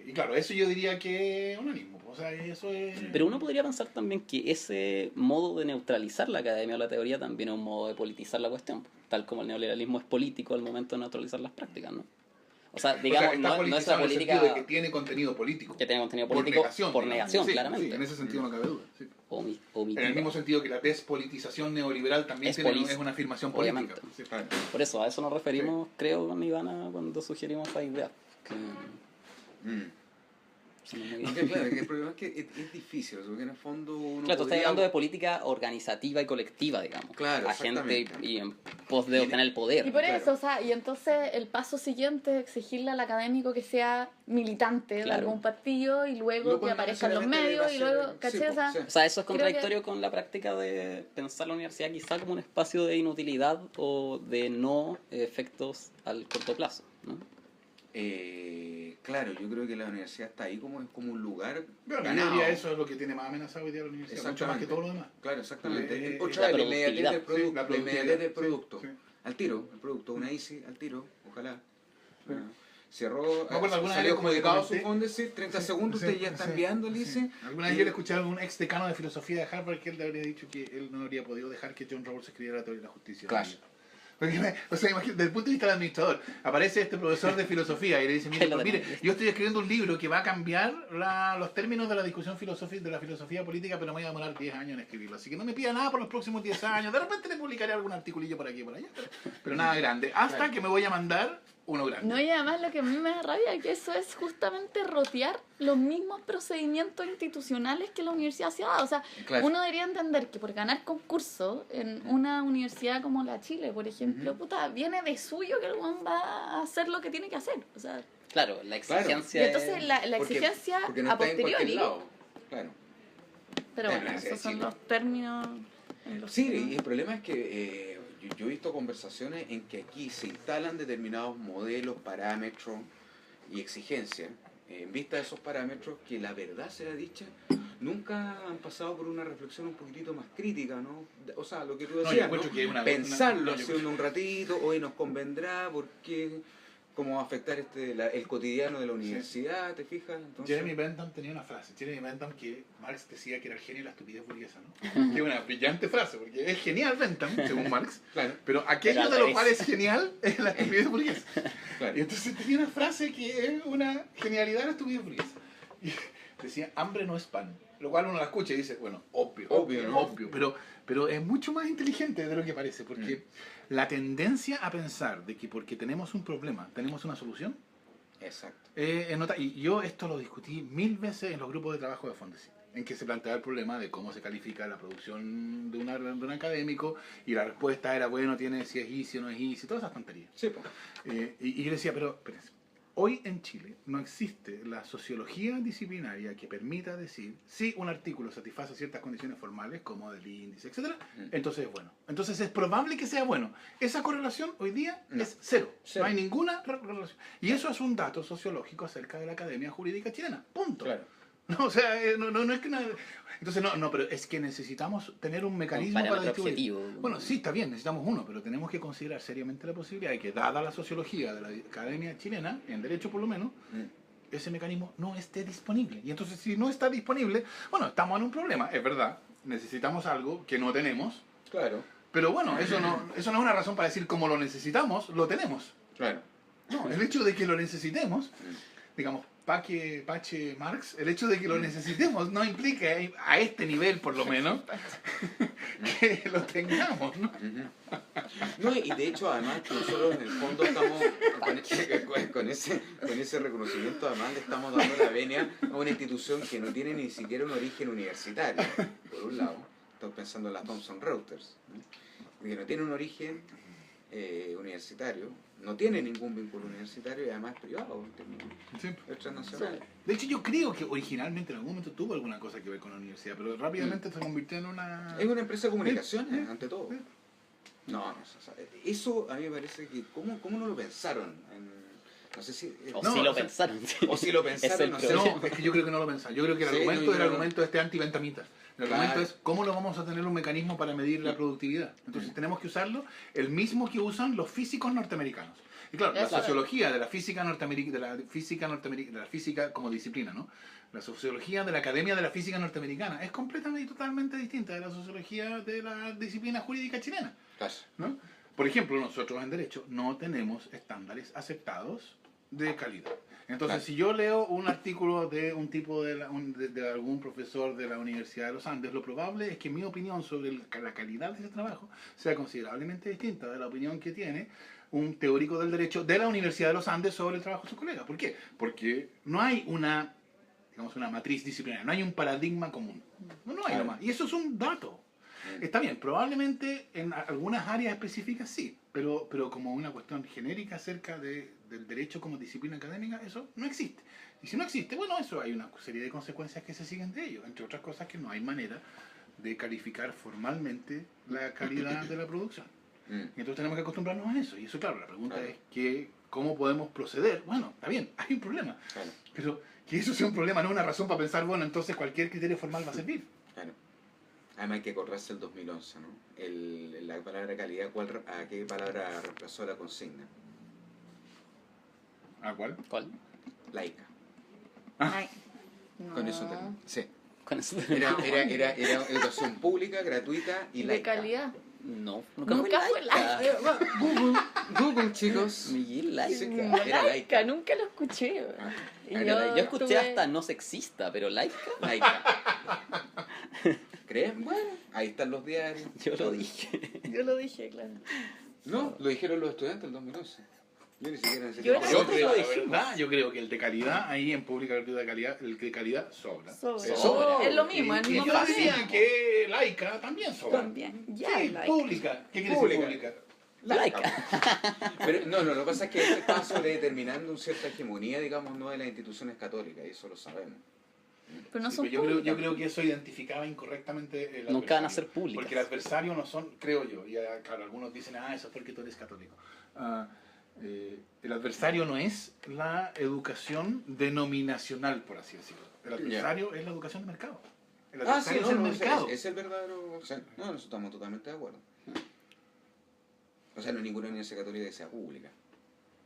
Y claro, eso yo diría que es onanismo, o sea, eso es... Pero uno podría pensar también que ese modo de neutralizar la academia o la teoría también es un modo de politizar la cuestión, tal como el neoliberalismo es político al momento de neutralizar las prácticas, ¿no? O sea, digamos, está no es la politizado en el política sentido de que tiene contenido político. que tiene contenido Por político negación, por digamos. negación, Sí, claramente. sí, en ese sentido no cabe duda. Sí. Omitiva. En el mismo sentido que la despolitización neoliberal también es una afirmación política. Obviamente. Sí. Claro. Por eso, a eso nos referimos, creo, con Ivana, cuando sugerimos esa idea. Que Mm. son muy- Porque, claro, que el problema es que es difícil, porque en el fondo uno Claro, tú estás podría- hablando de política organizativa y colectiva, digamos. Claro, a gente exactamente. y en pos de obtener el poder. Y por Claro. eso, o sea, y entonces el paso siguiente es exigirle al académico que sea militante de Claro. algún partido y luego No, que pues, aparezca en los necesariamente medios y debe luego, ser- ¿cachai? sí, O sea, pues, sí. O sea, eso es Creo contradictorio con la práctica de pensar la universidad quizá como un espacio de inutilidad o de no efectos al corto plazo, ¿no? Claro, yo creo que la universidad está ahí como un lugar Bueno, yo ganado. diría eso es lo que tiene más amenazado hoy día la universidad, mucho más que todo lo demás. Claro, exactamente. Eh, Otra la vez, la inmediatez del productividad. Sí, la producto. La inmediatez del productividad, producto. sí, sí. Al tiro, el producto. Una easy, al tiro, ojalá. Sí. Cerró, Me acuerdo alguna salió vez como que comunicado, comenté- supóndese, 30 segundos, Sí, usted ya está sí, enviando, sí. dice. Alguna vez yo le escuché a algún ex decano de filosofía de Harvard que él le habría dicho que él no habría podido dejar que John Rawls escribiera la teoría de la justicia. Claro. Porque, o sea, imagínate, desde el punto de vista del administrador, aparece este profesor de filosofía y le dice, mire, Que lo pues, mire, tenía. yo estoy escribiendo un libro que va a cambiar los términos de la discusión filosófica, de la filosofía política, pero me voy a demorar 10 años en escribirlo. Así que no me pida nada por los próximos 10 años. De repente le publicaré algún articulillo por aquí y por allá, pero nada grande. Hasta Claro. que me voy a mandar uno grande. no, y además lo que a mí me da rabia es que eso es justamente rotear los mismos procedimientos institucionales que la universidad se da. O sea, Claro. uno debería entender que por ganar concurso en una universidad como la Chile, por ejemplo, Ujú. puta, viene de suyo que el weón va a hacer lo que tiene que hacer. O sea, Claro, la Claro. exigencia y entonces es- la Porque- exigencia porque no a está en cualquier posteriori, lado. Claro. pero Bueno, bueno, sí, esos son sí. los términos en los Sí, que y el problema es que yo he visto conversaciones en que aquí se instalan determinados modelos, parámetros y exigencias en vista de esos parámetros que la verdad sea dicha nunca han pasado por una reflexión un poquitito más crítica, ¿no? O sea, lo que tú No, yo decías, encuentro ¿no? que es una- Pensarlo no, yo haciendo un ratito, hoy nos convendrá, porque cómo va a afectar el cotidiano de la universidad, ¿te fijas? Entonces, Jeremy Bentham tenía una frase, Jeremy Bentham, que Marx decía que era el genio de la estupidez burguesa, ¿no? Que es una brillante frase, porque es genial Bentham, según Marx, claro, pero aquello Pero al de lo revés. cual es genial es la estupidez burguesa. claro. Y entonces tenía una frase que es una genialidad de la estupidez burguesa. Y decía, hambre no es pan. Lo cual uno la escucha y dice, bueno, Obvio, ¿no? obvio, pero es mucho más inteligente de lo que parece, porque la tendencia a pensar de que porque tenemos un problema, tenemos una solución, Exacto. y yo esto lo discutí 1000 veces en los grupos de trabajo de Fondesit, en que se planteaba el problema de cómo se califica la producción de un académico, y la respuesta era, bueno, tiene si es easy o no es easy, todas esas tonterías. Sí, pues. Y yo decía, pero espérense, hoy en Chile no existe la sociología disciplinaria que permita decir si un artículo satisface ciertas condiciones formales, como del índice, etcétera, entonces es bueno. Entonces es probable que sea bueno. Esa correlación hoy día es cero. Cero. No hay ninguna relación. Y eso es un dato sociológico acerca de la Academia Jurídica Chilena. Punto. Claro. No, o sea, no es que nada. Entonces, no, pero es que necesitamos tener un mecanismo para parámetro distribuir. objetivo. Bueno, sí, está bien, necesitamos uno, pero tenemos que considerar seriamente la posibilidad de que, dada la sociología de la Academia Chilena, en Derecho por lo menos, ese mecanismo no esté disponible. Y entonces, si no está disponible, bueno, estamos en un problema, es verdad. Necesitamos algo que no tenemos, Claro. pero bueno, eso no es una razón para decir como lo necesitamos, lo tenemos. Claro. No, el hecho de que lo necesitemos, digamos, Pache Marx, el hecho de que lo necesitemos no implica a este nivel, por lo menos, que lo tengamos, ¿no? No, y de hecho, además, nosotros en el fondo estamos con ese reconocimiento, además le estamos dando la venia a una institución que no tiene ni siquiera un origen universitario, por un lado. Estoy pensando en la Thomson Reuters, ¿no? Que no tiene un origen universitario, no tiene ningún vínculo universitario y además es privado, Sí. es transnacional. De hecho, yo creo que originalmente en algún momento tuvo alguna cosa que ver con la universidad, pero rápidamente se convirtió en una... Es una empresa de comunicaciones, Sí, ante todo. sí. No, o sea, eso a mí me parece que... ¿Cómo no lo pensaron? No sé si... O No, si lo o sea, pensaron. o si lo Es pensaron, el no sé. problema. No, es que yo creo que no lo pensaron. Yo creo que el Sí, argumento no, es el yo creo- argumento este anti-ventamita. El Claro. argumento es cómo lo vamos a tener un mecanismo para medir la productividad. Entonces tenemos que usarlo el mismo que usan los físicos norteamericanos. Y claro, la Eso es. sociología de la física norteamericana, de la física como disciplina, ¿no? La sociología de la Academia de la Física Norteamericana es completamente y totalmente distinta de la sociología de la disciplina jurídica chilena, Caso. ¿no? Por ejemplo, nosotros en Derecho no tenemos estándares aceptados de calidad. Entonces, Claro. si yo leo un artículo de un tipo de algún profesor de la Universidad de los Andes, lo probable es que mi opinión sobre la calidad de ese trabajo sea considerablemente distinta de la opinión que tiene un teórico del derecho de la Universidad de los Andes sobre el trabajo de sus colegas. ¿Por qué? Porque no hay una matriz disciplinaria, no hay un paradigma común. No hay Claro. nomás. Y eso es un dato. Está bien, probablemente en algunas áreas específicas sí, pero como una cuestión genérica acerca del derecho como disciplina académica, eso no existe. Y si no existe, bueno, eso hay una serie de consecuencias que se siguen de ello, entre otras cosas que no hay manera de calificar formalmente la calidad de la producción. Y entonces tenemos que acostumbrarnos a eso. Y eso, claro, la pregunta Claro. es ¿cómo podemos proceder? Bueno, está bien, hay un problema. Claro. Pero que eso sea un problema, no una razón para pensar, bueno, entonces cualquier criterio formal va a servir. Claro. Además hay que acordarse el 2011, ¿no? La palabra calidad, ¿a qué palabra reemplazó la consigna? ¿A cuál? ¿Cuál? Laica. Ay, Con eso no. termino. Sí. Con eso. Era educación pública, gratuita y ¿Y de laica. calidad? No, Nunca fue laica. Google, chicos. Miguel laica. Sí, No, era laica. nunca lo escuché. Ah, Y era laica. Yo escuché tuve- hasta no sexista, pero laica. Laica. ¿Creen? Bueno, ahí están los diarios. Yo lo dije. Yo lo dije, claro. No, lo dijeron los estudiantes en 2011. Yo ni siquiera en ese Yo tiempo. era- Yo Nosotros creo, lo la dijimos. verdad, yo creo que el de calidad, ahí en pública gratuita de calidad, el de calidad sobra. Sobra. Sobra. Es lo mismo, es el Y mismo yo concepto. decía que laica también sobra. También. Ya, Sí, laica. pública. ¿Qué quiere Pública. decir pública? Laica. Pero no, lo que pasa es que este está sobredeterminando una cierta hegemonía, digamos, no de las instituciones católicas, y eso lo sabemos. Pero no Sí, son pero yo públicas. creo que eso identificaba incorrectamente el Nunca van a adversario. ser públicas. Porque el adversario no son, creo yo, y claro, algunos dicen, eso es porque tú eres católico. El adversario no es la educación denominacional, por así decirlo. El adversario es la educación de mercado. El adversario es el mercado. Es el verdadero. O sea, no, nosotros estamos totalmente de acuerdo. O sea, no hay ninguna universidad católica que sea pública.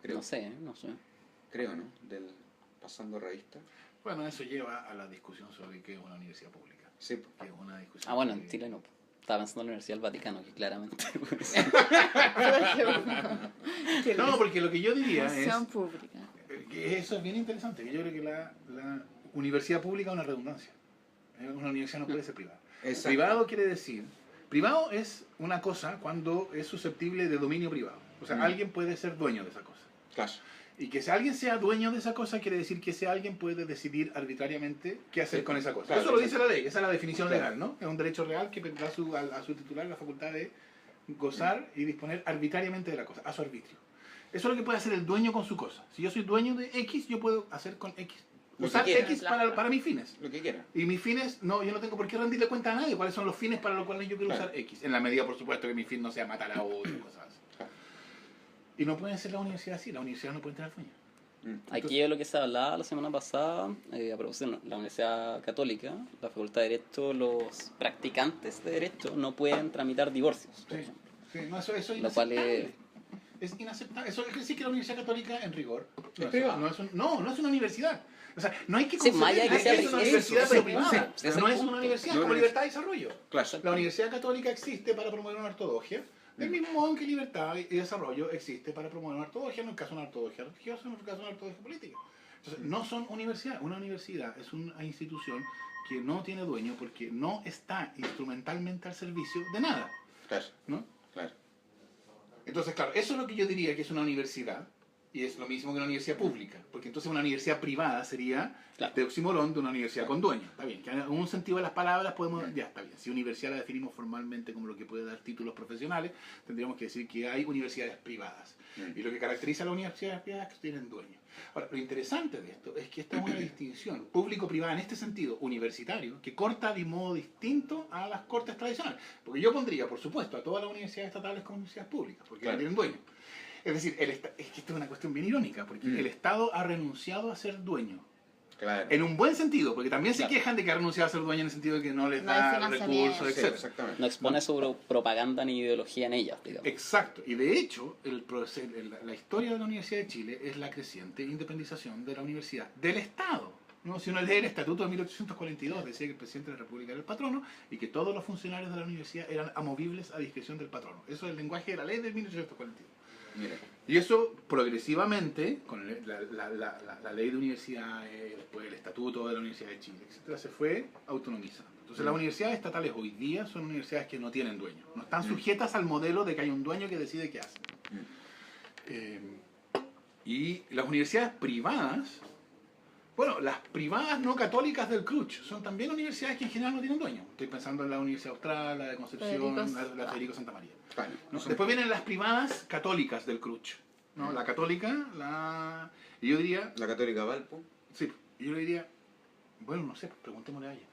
Creo, No sé. creo, ¿no? Pasando revista. Bueno, eso lleva a la discusión sobre qué es una universidad pública. Sí. Que es una discusión Ah, bueno, en que- Chile no. Estaba pensando en la Universidad del Vaticano, que claramente. No, porque lo que yo diría es Educación pública. que eso es bien interesante. Yo creo que la universidad pública es una redundancia. Una universidad no puede ser privada. Exacto. Privado quiere decir... Privado es una cosa cuando es susceptible de dominio privado. O sea, alguien puede ser dueño de esa cosa. Claro. Y que si alguien sea dueño de esa cosa quiere decir que ese alguien puede decidir arbitrariamente qué hacer Sí. con esa cosa. Claro, Eso lo dice exacto. la ley, esa es la definición Claro. legal, ¿no? Es un derecho real que da a su titular la facultad de gozar y disponer arbitrariamente de la cosa, a su arbitrio. Eso es lo que puede hacer el dueño con su cosa. Si yo soy dueño de X, yo puedo hacer con X. Lo Usar que quiera. X para mis fines. Lo que quiera. Y mis fines, no, yo no tengo por qué rendirle cuenta a nadie cuáles son los fines para los cuales yo quiero Claro. usar X. En la medida, por supuesto, que mi fin no sea matar a otro y cosas así. Claro. Y no pueden ser la universidad así, la universidad no puede tener dueño. Aquí es lo que se hablaba la semana pasada, a propósito de la Universidad Católica, la Facultad de Derecho, los practicantes de Derecho no pueden tramitar divorcios, por Sí, ejemplo. sí, no, eso es Lo cual inaceptable. Es inaceptable. Eso quiere decir que la Universidad Católica, en rigor, Es privada. no es una universidad. O sea, no hay que Sí, más allá de que sea es una privada. universidad Sí, pero sí, privada. sí, O sea, ese no es es el una punto. universidad No como es- libertad y desarrollo. Claro. La Universidad Católica existe para promover una ortodoxia, del mismo modo en que libertad y desarrollo existe para promover una ortodoxia, en el caso de una ortodoxia religiosa, en el caso de una ortodoxia política. Entonces, no son universidades. Una universidad es una institución que no tiene dueño porque no está instrumentalmente al servicio de nada, Claro. ¿no? Claro. Entonces, claro, eso es lo que yo diría que es una universidad, y es lo mismo que una universidad pública, porque entonces una universidad privada sería Claro. este oxímoron de una universidad con dueño. Está bien, que en un sentido de las palabras podemos, ya está bien, si universidad la definimos formalmente como lo que puede dar títulos profesionales, tendríamos que decir que hay universidades privadas. Y lo que caracteriza a las universidades privadas es que tienen dueño. Ahora, lo interesante de esto es que esta es una distinción público-privada en este sentido universitario, que corta de modo distinto a las cortes tradicionales. Porque yo pondría, por supuesto, a todas las universidades estatales como universidades públicas, porque Claro. no tienen dueño. Es decir, es que esto es una cuestión bien irónica, porque el Estado ha renunciado a ser dueño. Claro. En un buen sentido, porque también se Claro. quejan de que ha renunciado a ser dueño en el sentido de que no les No hay da financiamiento. recursos, Sí, etc. exactamente. No expone su propaganda ni ideología en ellas, digamos. Exacto, y de hecho, la historia de la Universidad de Chile es la creciente independización de la universidad, del Estado. ¿No? Si uno lee el Estatuto de 1842, decía que el presidente de la República era el patrono y que todos los funcionarios de la universidad eran amovibles a discreción del patrono. Eso es el lenguaje de la ley de 1842. Mira. Y eso progresivamente, con la ley de universidades, después el Estatuto de la Universidad de Chile, etcétera, se fue autonomizando. Entonces las universidades estatales hoy día son universidades que no tienen dueño, no están sujetas al modelo de que hay un dueño que decide qué hacen. Y las universidades privadas, bueno, las privadas no católicas del CRUCH son también universidades que en general no tienen dueño. Estoy pensando en la Universidad Austral, la de Concepción, la Federico Santa María. Claro. ¿No? Después vienen las privadas católicas del CRUCH. ¿No? La católica, y yo diría, La Católica Valpo. sí, yo le diría, bueno, no sé, preguntémosle a ella.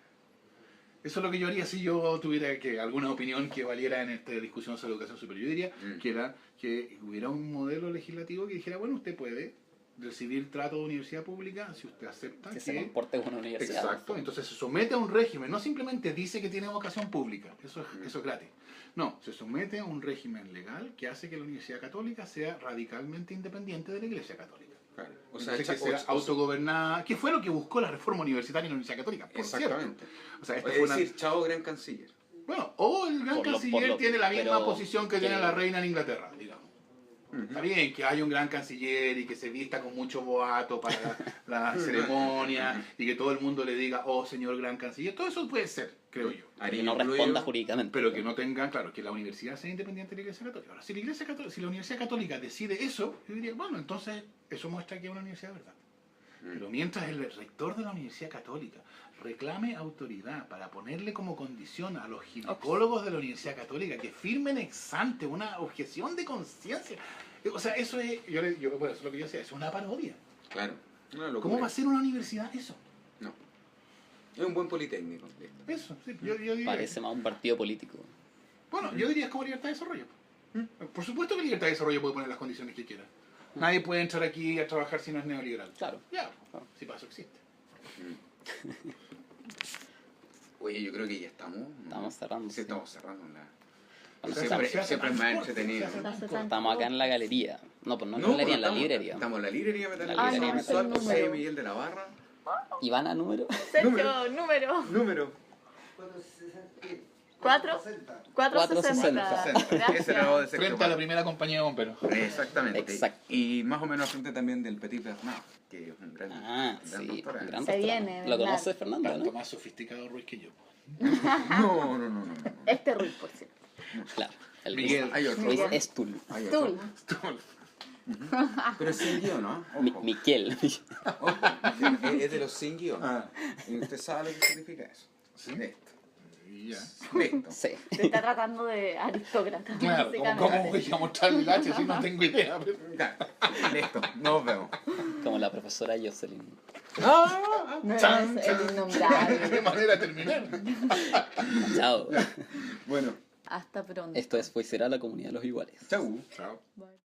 Eso es lo que yo haría si yo tuviera que alguna opinión que valiera en esta discusión sobre educación superior. Yo diría que era que hubiera un modelo legislativo que dijera, bueno, usted puede recibir trato de universidad pública si usted acepta Que se comporte como una universidad. Exacto, entonces se somete a un régimen, no simplemente dice que tiene vocación pública, eso es gratis. No, se somete a un régimen legal que hace que la Universidad Católica sea radicalmente independiente de la Iglesia Católica. Claro. O O sea, sea, que sea autogobernada, que fue lo que buscó la reforma universitaria en la Universidad Católica, por exactamente. cierto. O sea, esta Es fue una... decir, chao, gran canciller. Bueno, o el gran Por lo- canciller tiene la misma pero posición que tiene que- la reina en Inglaterra, digamos. Está bien que haya un gran canciller y que se vista con mucho boato para la ceremonia y que todo el mundo le diga, oh señor gran canciller, todo eso puede ser, creo yo. Que no responda jurídicamente. Pero que no tenga, claro, que la universidad sea independiente de la Iglesia Católica. Ahora, si la Universidad Católica decide eso, yo diría, bueno, entonces eso muestra que es una universidad de verdad. Pero mientras el rector de la Universidad Católica reclame autoridad para ponerle como condición a los ginecólogos de la Universidad Católica que firmen ex ante una objeción de conciencia, o sea, eso es, bueno, eso es lo que yo decía, es una parodia. Claro. Una locura. ¿Cómo va a ser una universidad eso? No. Es un buen politécnico. Listo. Eso, sí, yo diría. Parece más un partido político. Bueno, yo diría es como libertad de desarrollo. Por supuesto que libertad de desarrollo puede poner las condiciones que quiera. Nadie puede entrar aquí a trabajar si no es neoliberal. Claro. Ya, si para eso existe. Oye, yo creo que ya estamos. ¿no? Estamos cerrando. Sí, sí. estamos cerrando la. Bueno, Siempre, se hace siempre es tan más corto, entretenido. se hace tan corto. Estamos acá en la galería. No, pues no en la No, galería, en la estamos- librería. Estamos en la librería La Metal librería Visual Metal José Número. Miguel de la Barra. ¿Y van a número? Sergio, número Número. 460. 460. Ese era lo de Sergio Frente a la Pablo. primera compañía de bomberos. Exactamente. Exacto. Y más o menos al frente también del Petit Bernard, que es un gran, Ah, gran sí. restaurante. Gran Se restaurante. viene, ¿Lo ¿verdad? conoces, Fernando? Tanto ¿no? más sofisticado Ruiz que yo. No, no, no, no. no. Este Ruiz, por cierto. Claro. El Miguel. Hay otro. Ruiz Miguel. Estul. Hay otro. Tú. Pero es sin guión, ¿no? Ojo. Miquel. Ojo. Es de los sin guión. Ah, Y usted sabe lo que significa eso. ¿sí? Esto. Y ya. Listo. Sí. Se está tratando de aristócrata. Claro, ¿cómo voy a mostrar el H si no tengo idea? Ya, listo, nos vemos. Como la profesora Jocelyn. No es Chan, el chan. innombrable. ¿Qué manera de terminar? Chao. Bueno, Hasta pronto. Esto es Fue y Será, la comunidad de los iguales. chau. Chao. Bye.